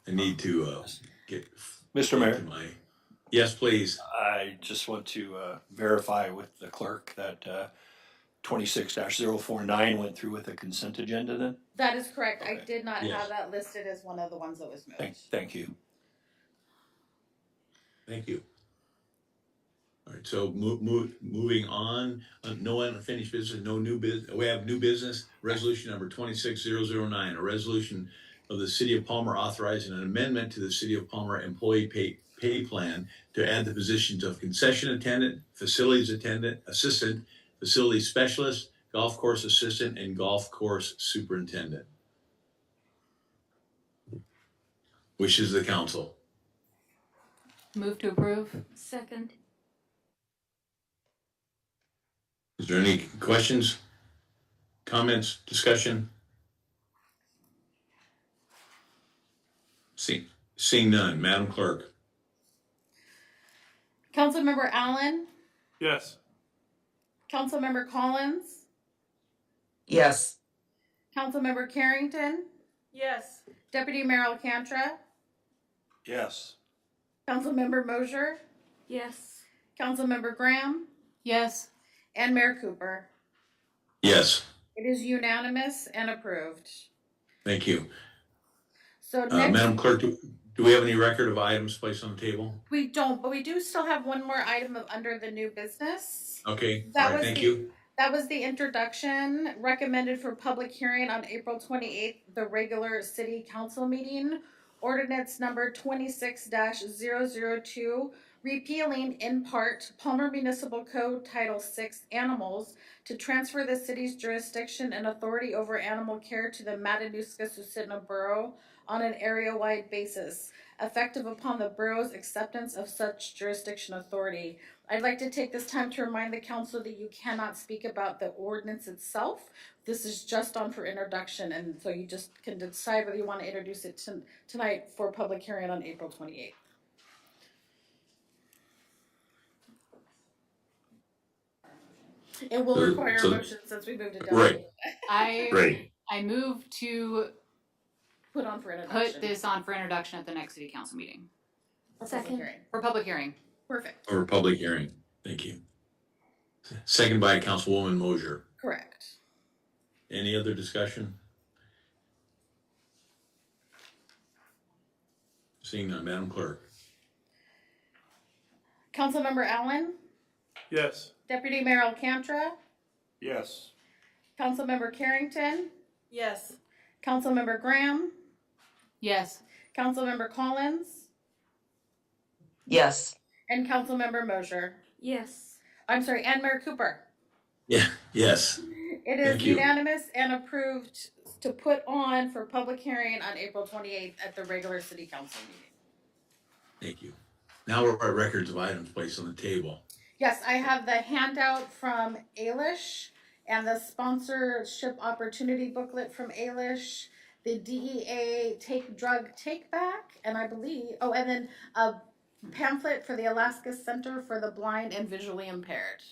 need to get. Mr. Mayor. Yes, please. I just want to verify with the clerk that 26-049 went through with the consent agenda then? That is correct. I Okay. did not Yes. have that listed as one of the ones that was moved. Thank you. Thank you. All right, so moving on, no unfinished business, no new business. We have new business, resolution number 26009, a resolution of the City of Palmer authorizing an amendment to the City of Palmer employee pay plan to add the positions of concession attendant, facilities attendant, assistant, facility specialist, golf course assistant, and golf course superintendent. Wishes of the council. Move to approve. Second. Is there any questions, comments, discussion? Seeing none, Madam Clerk. Councilmember Allen, Yes. Councilmember Collins, Yes. Councilmember Carrington, Yes. Deputy Mayor Alcantara, Yes. Councilmember Mosier, Yes. Councilmember Graham, Yes. and Mayor Cooper. Yes, It is unanimous and approved. thank you. So next, Madam Clerk, do we have any record of items placed on the table? we don't, but we do still have one more item of under the new business. Okay, That all right, was thank the- you. That was the introduction recommended for public hearing on April 28th, the regular city council meeting. Ordinance number 26-002, repealing in part Palmer Municipal Code Title 6 Animals to transfer the city's jurisdiction and authority over animal care to the Matanuska-Susitna Borough on an area-wide basis. effective upon the borough's acceptance of such jurisdiction authority. I'd like to take this time to remind the council that you cannot speak about the ordinance itself. This is just on for introduction, and so you just can decide whether you want to introduce it tonight for public hearing on April 28th. It will require a motion since we moved it down. Right. I move to put on for introduction. Put this on for introduction at the next city council meeting. Second. For public hearing. Perfect. For public hearing. Thank you. Second by Councilwoman Mosier. Correct. Any other discussion? Seeing none, Madam Clerk. Councilmember Allen, Yes. Deputy Mayor Alcantara, Yes. Councilmember Carrington, Yes. Councilmember Graham, Yes. Councilmember Collins, Yes. and Councilmember Mosier. Yes. I'm sorry, and Mayor Cooper. Yeah, yes. It is Thank you. unanimous and approved to put on for public hearing on April 28th at the regular city council meeting. Thank you. Now we're at records of items placed on the table. Yes, I have the handout from Alish and the sponsorship opportunity booklet from Alish, the DEA drug take back, and I believe, and then a pamphlet for the Alaska Center for the Blind and Visually Impaired.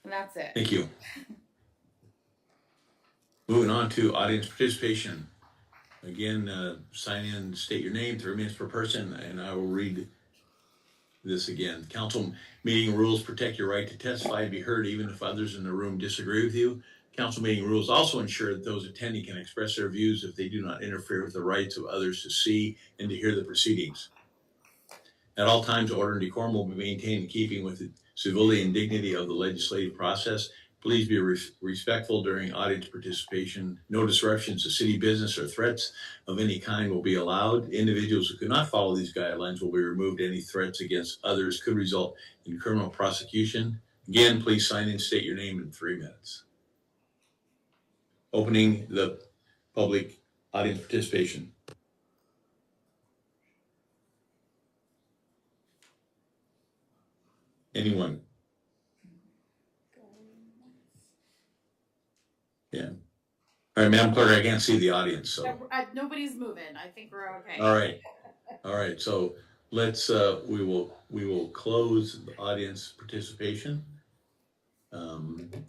And that's it. Thank you. Moving on to audience participation. Again, sign in, state your name, 3 minutes per person, and I will read this again. Council meeting rules protect your right to testify and be heard even if others in the room disagree with you. Council meeting rules also ensure that those attending can express their views if they do not interfere with the rights of others to see and to hear the proceedings. At all times, order and decorum will be maintained in keeping with the civility and dignity of the legislative process. Please be respectful during audience participation. No disruptions to city business or threats of any kind will be allowed. Individuals who cannot follow these guidelines will be removed. Any threats against others could result in criminal prosecution. Again, please sign in, state your name in 3 minutes. Opening the public audience participation. Anyone? Yeah. All right, Madam Clerk, I can't see the audience, so. Nobody's moving. I think we're okay. All right. So let's, we will close the audience participation, and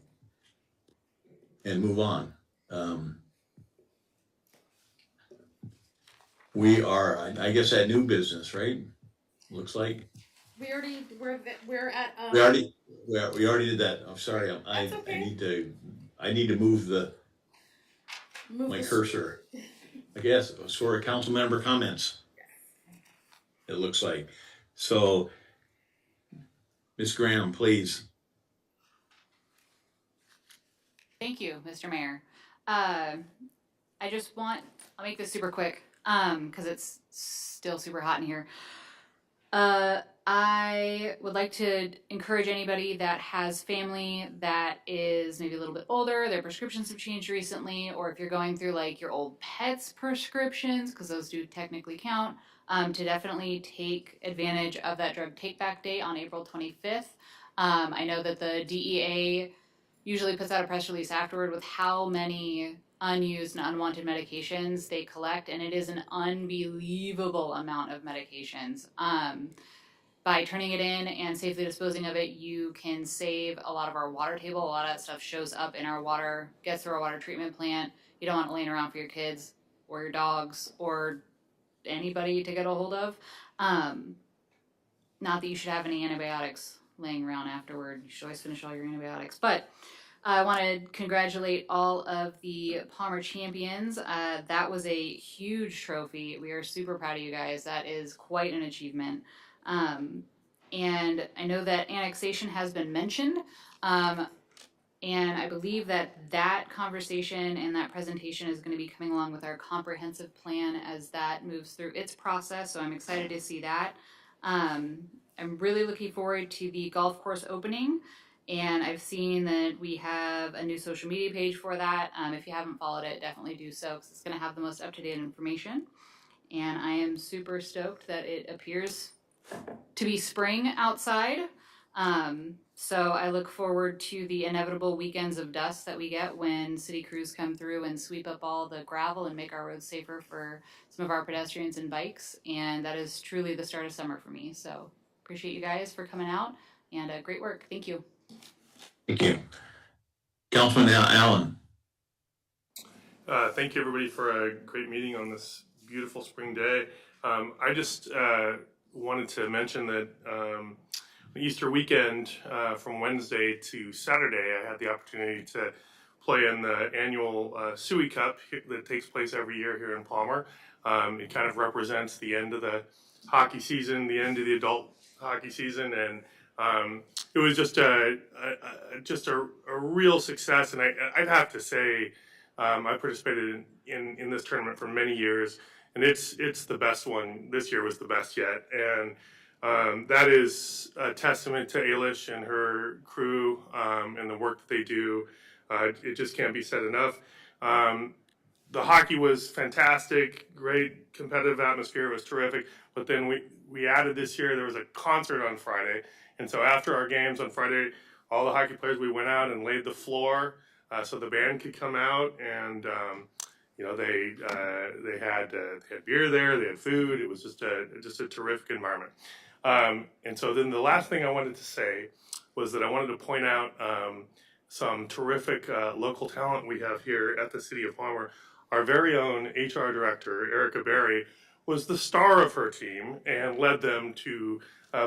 move on. We are, I guess, at new business, right? Looks like. We're at. We already did that. I'm sorry. That's okay. I need to move my cursor. I guess for council member comments. It looks like. So, Ms. Graham, please. Thank you, Mr. Mayor. I'll make this super quick, because it's still super hot in here. I would like to encourage anybody that has family that is maybe a little bit older, their prescriptions have changed recently, or if you're going through like your old pet's prescriptions, because those do technically count, to definitely take advantage of that drug take back date on April 25th. I know that the DEA usually puts out a press release afterward with how many unused and unwanted medications they collect, and it is an unbelievable amount of medications. By turning it in and safely disposing of it, you can save a lot of our water table. A lot of that stuff shows up in our water, gets through our water treatment plant. You don't want it laying around for your kids or your dogs or anybody to get a hold of. Not that you should have any antibiotics laying around afterward. You should always finish all your antibiotics. But I want to congratulate all of the Palmer champions. That was a huge trophy. We are super proud of you guys. That is quite an achievement. And I know that annexation has been mentioned. And I believe that conversation and that presentation is going to be coming along with our comprehensive plan as that moves through its process. So I'm excited to see that. I'm really looking forward to the golf course opening. And I've seen that we have a new social media page for that. If you haven't followed it, definitely do so because it's going to have the most up-to-date information. and I am super stoked that it appears to be spring outside. So I look forward to the inevitable weekends of dust that we get when city crews come through and sweep up all the gravel and make our roads safer for some of our pedestrians and bikes. And that is truly the start of summer for me. So appreciate you guys for coming out, and great work. Thank you. Thank you. Councilman Allen. Thank you, everybody, for a great meeting on this beautiful spring day. I just wanted to mention that Easter weekend, from Wednesday to Saturday, I had the opportunity to play in the annual Suey Cup that takes place every year here in Palmer. It kind of represents the end of the hockey season, the end of the adult hockey season, and it was just a real success. And I'd have to say, I participated in this tournament for many years, and it's the best one. This year was the best yet, and that is a testament to Ailish and her crew and the work that they do. It just can't be said enough. The hockey was fantastic, great competitive atmosphere, it was terrific. But then we added this year, there was a concert on Friday. And so after our games on Friday, all the hockey players, we went out and laid the floor so the band could come out. And, they had beer there, they had food. It was just a terrific environment. And so then the last thing I wanted to say was that I wanted to point out some terrific local talent we have here at the City of Palmer. Our very own HR director, Erica Berry, was the star of her team and led them to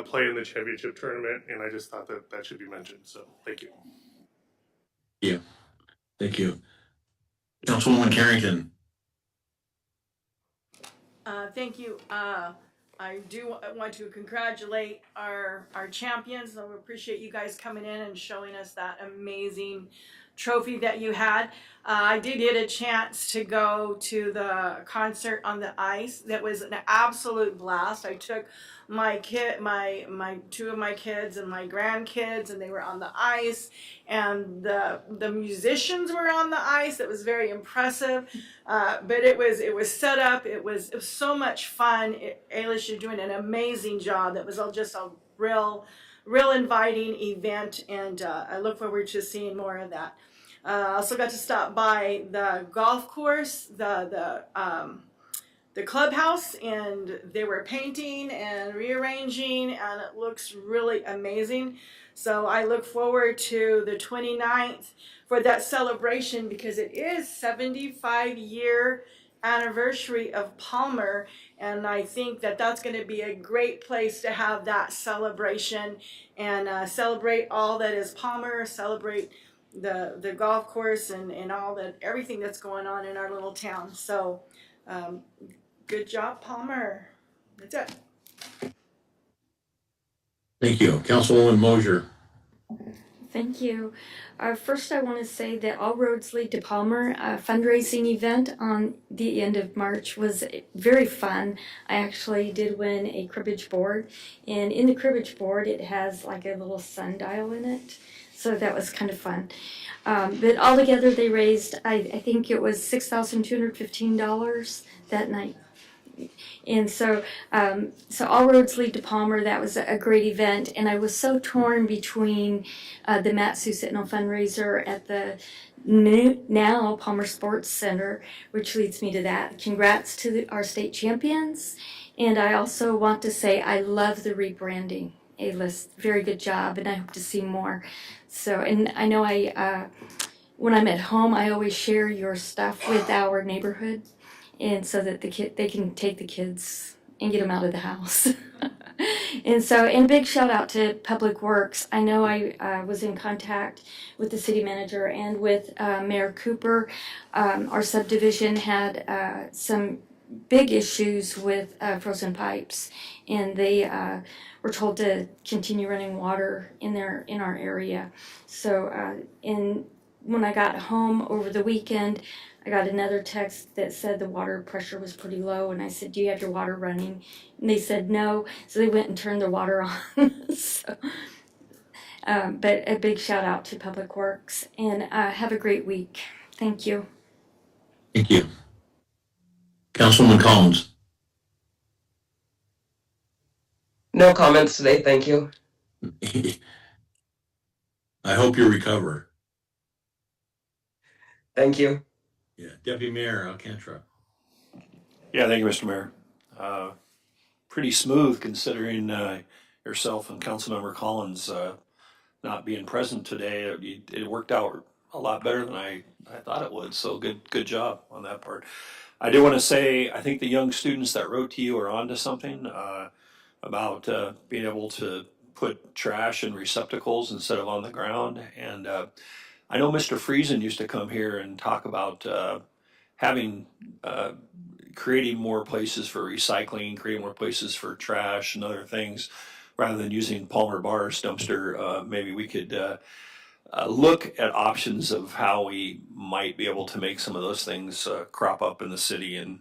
play in the championship tournament. And I just thought that should be mentioned. So thank you. Yeah. Thank you. Councilwoman Carrington. Thank you. I do want to congratulate our champions. I appreciate you guys coming in and showing us that amazing trophy that you had. I did get a chance to go to the concert on the ice. That was an absolute blast. I took my two of my kids and my grandkids, and they were on the ice, and the musicians were on the ice. It was very impressive, but it was set up. It was so much fun. Ailish, you're doing an amazing job. That was just a real inviting event, and I look forward to seeing more of that. I also got to stop by the golf course, the clubhouse, and they were painting and rearranging, and it looks really amazing. So I look forward to the 29th for that celebration, because it is 75-year anniversary of Palmer, and I think that that's going to be a great place to have that celebration and celebrate all that is Palmer, celebrate the golf course and all that, everything that's going on in our little town. So good job, Palmer. That's it. Thank you. Councilwoman Mosier. Thank you. First, I want to say that All Roads Lead to Palmer fundraising event on the end of March was very fun. I actually did win a cribbage board, and in the cribbage board it has like a little sundial in it, so that was kind of fun. But altogether they raised, I think it was $6,215 that night. And so All Roads Lead to Palmer, that was a great event. And I was so torn between the Matt Susitno fundraiser at the now Palmer Sports Center, which leads me to that. Congrats to our state champions. And I also want to say I love the rebranding. A-list, very good job, and I hope to see more. So, and I know when I'm at home, I always share your stuff with our neighborhood, and so that they can take the kids and get them out of the house. And a big shout out to Public Works. I know I was in contact with the city manager and with Mayor Cooper. Our subdivision had some big issues with frozen pipes, and they were told to continue running water in our area. So when I got home over the weekend, I got another text that said the water pressure was pretty low, and I said, "Do you have your water running?" And they said no, so they went and turned the water on. But a big shout out to Public Works, and have a great week. Thank you. Thank you. Councilwoman Collins. No comments today, thank you. I hope you recover. Thank you. Yeah, Deputy Mayor Alcantara. Yeah, thank you, Mr. Mayor. Pretty smooth considering yourself and Councilmember Collins not being present today. It worked out a lot better than I thought it would. So good job on that part. I do want to say I think the young students that wrote to you are onto something about being able to put trash in receptacles instead of on the ground. And I know Mr. Friesen used to come here and talk about having creating more places for recycling, creating more places for trash and other things, rather than using Palmer Bar's dumpster. Maybe we could look at options of how we might be able to make some of those things crop up in the city and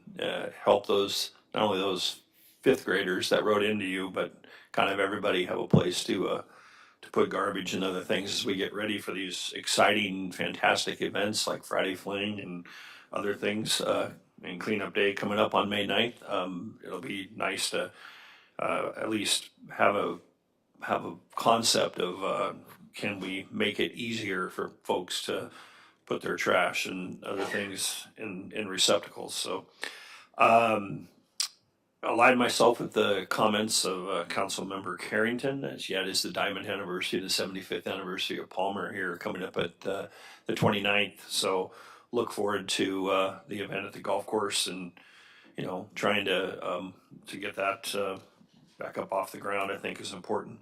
help those, not only those fifth graders that wrote into you, but kind of everybody have a place to put garbage and other things as we get ready for these exciting, fantastic events like Friday Fling and other things. And cleanup day coming up on May 9th. It'll be nice to at least have a concept of can we make it easier for folks to put their trash and other things in receptacles. So aligned myself with the comments of Councilmember Carrington, as yet is the diamond anniversary, the 75th anniversary of Palmer here coming up at the 29th. So look forward to the event at the golf course and, you know, trying to get that back up off the ground, I think is important.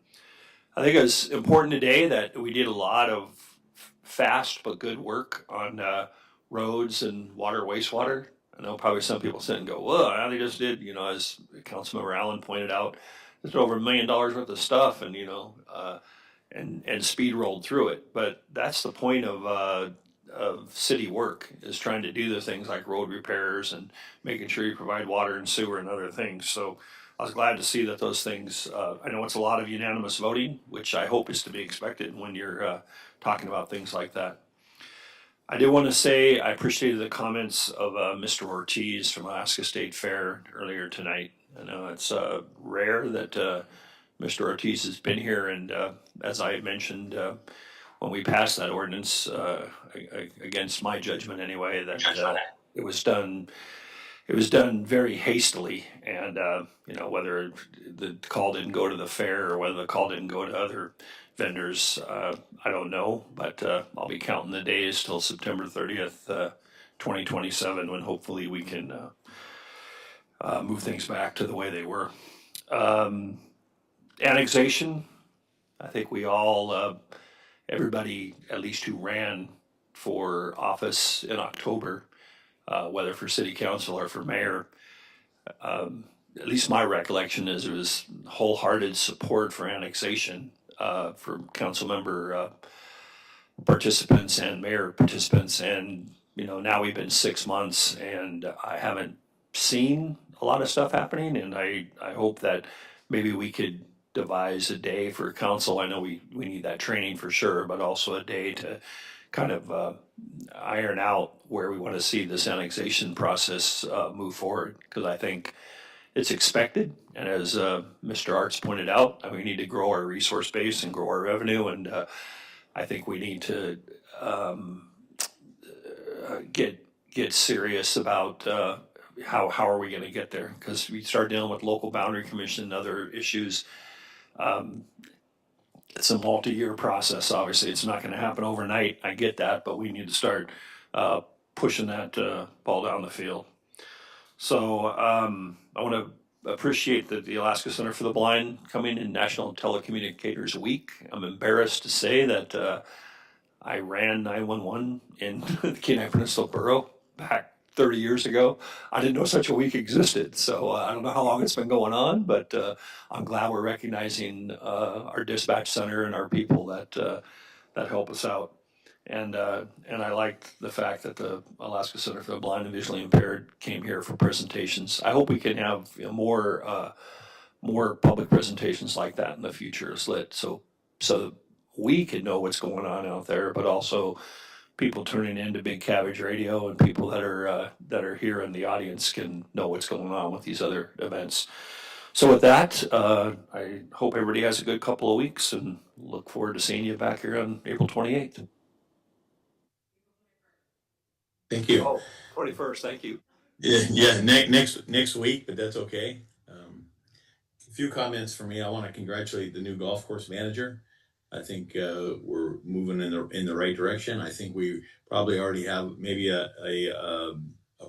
I think it's important today that we did a lot of fast but good work on roads and water, wastewater. I know probably some people sit and go, well, they just did, you know, as Councilmember Allen pointed out, there's over $1 million worth of stuff and, you know, and speed rolled through it. But that's the point of city work, is trying to do the things like road repairs and making sure you provide water and sewer and other things. So I was glad to see that those things, I know it's a lot of unanimous voting, which I hope is to be expected when you're talking about things like that. I do want to say I appreciated the comments of Mr. Ortiz from Alaska State Fair earlier tonight. I know it's rare that Mr. Ortiz has been here, and as I mentioned when we passed that ordinance, against my judgment anyway, that it was done very hastily, and you know, whether the call didn't go to the fair or whether the call didn't go to other vendors, I don't know, but I'll be counting the days till September 30th, 2027, when hopefully we can move things back to the way they were. Annexation, I think we all, everybody at least who ran for office in October, whether for city council or for mayor, at least my recollection is there was wholehearted support for annexation from council member participants and mayor participants. And, you know, now we've been 6 months and I haven't seen a lot of stuff happening. And I hope that maybe we could devise a day for council. I know we need that training for sure, but also a day to kind of iron out where we want to see this annexation process move forward. Because I think it's expected, and as Mr. Arts pointed out, we need to grow our resource base and grow our revenue, and I think we need to get serious about how are we going to get there, because we start dealing with local boundary commission and other issues. It's a multi-year process. Obviously, it's not going to happen overnight. I get that, but we need to start pushing that ball down the field. So I want to appreciate the Alaska Center for the Blind coming in National Telecommunicators Week. I'm embarrassed to say that I ran 911 in the Kenai Peninsula Borough back 30 years ago. I didn't know such a week existed, so I don't know how long it's been going on, but I'm glad we're recognizing our dispatch center and our people that help us out. And I liked the fact that the Alaska Center for the Blind and Visually Impaired came here for presentations. I hope we can have more public presentations like that in the future as lit, so we can know what's going on out there, but also people tuning into Big Cabbage Radio and people that are here in the audience can know what's going on with these other events. So with that, I hope everybody has a good couple of weeks and look forward to seeing you back here on April 28th. Thank you. Oh, 21st, thank you. Yeah, next week, but that's okay. A few comments for me. I want to congratulate the new golf course manager. I think we're moving in the right direction. I think we probably already have maybe a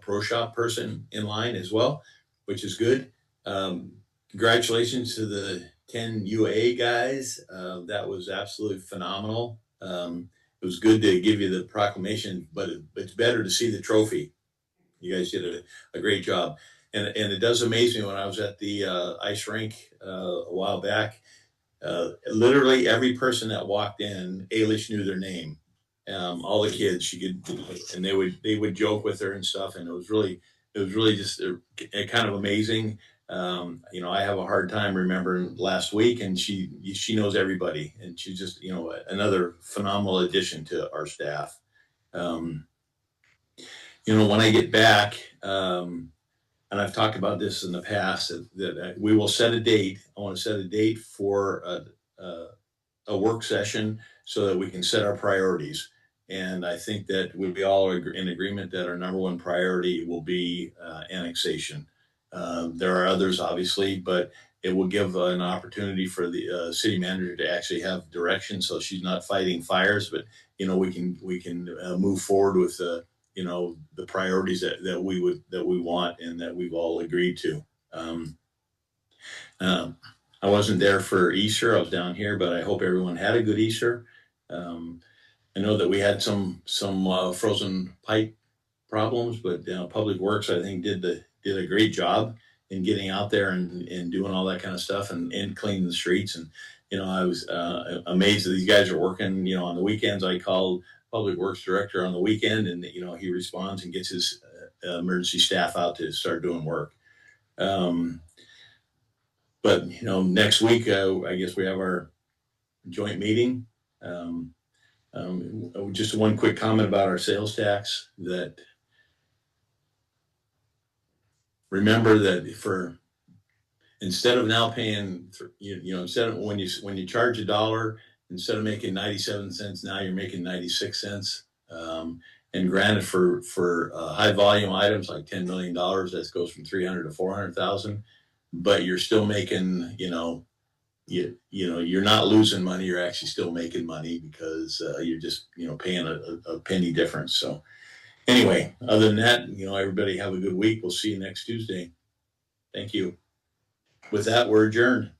pro shop person in line as well, which is good. Congratulations to the 10 UA guys. That was absolutely phenomenal. It was good to give you the proclamation, but it's better to see the trophy. You guys did a great job. And it does amaze me when I was at the ice rink a while back. Literally every person that walked in, Ailish knew their name. All the kids, she could, and they would joke with her and stuff. And it was really just a kind of amazing. I have a hard time remembering last week, and she knows everybody, and she's just another phenomenal addition to our staff. When I get back, and I've talked about this in the past, that we will set a date. I want to set a date for a work session so that we can set our priorities. And I think that we'd be all in agreement that our number one priority will be annexation. There are others, obviously, but it will give an opportunity for the city manager to actually have direction, so she's not fighting fires. But we can move forward with the priorities that we want and that we've all agreed to. I wasn't there for Easter. I was down here, but I hope everyone had a good Easter. I know that we had some frozen pipe problems, but Public Works, I think, did a great job in getting out there and doing all that kind of stuff and cleaning the streets. And I was amazed that these guys are working. On the weekends, I called Public Works director on the weekend, and he responds and gets his emergency staff out to start doing work. But next week, I guess we have our joint meeting. Just one quick comment about our sales tax. That remember that instead of now paying, instead of when you charge $1, instead of making 97 cents, now you're making 96 cents. And granted, for high volume items like $10 million, that goes from 300 to 400,000. But you're still making, you're not losing money. You're actually still making money because you're just paying a penny difference. So anyway, other than that, everybody have a good week. We'll see you next Tuesday. Thank you. With that, we're adjourned.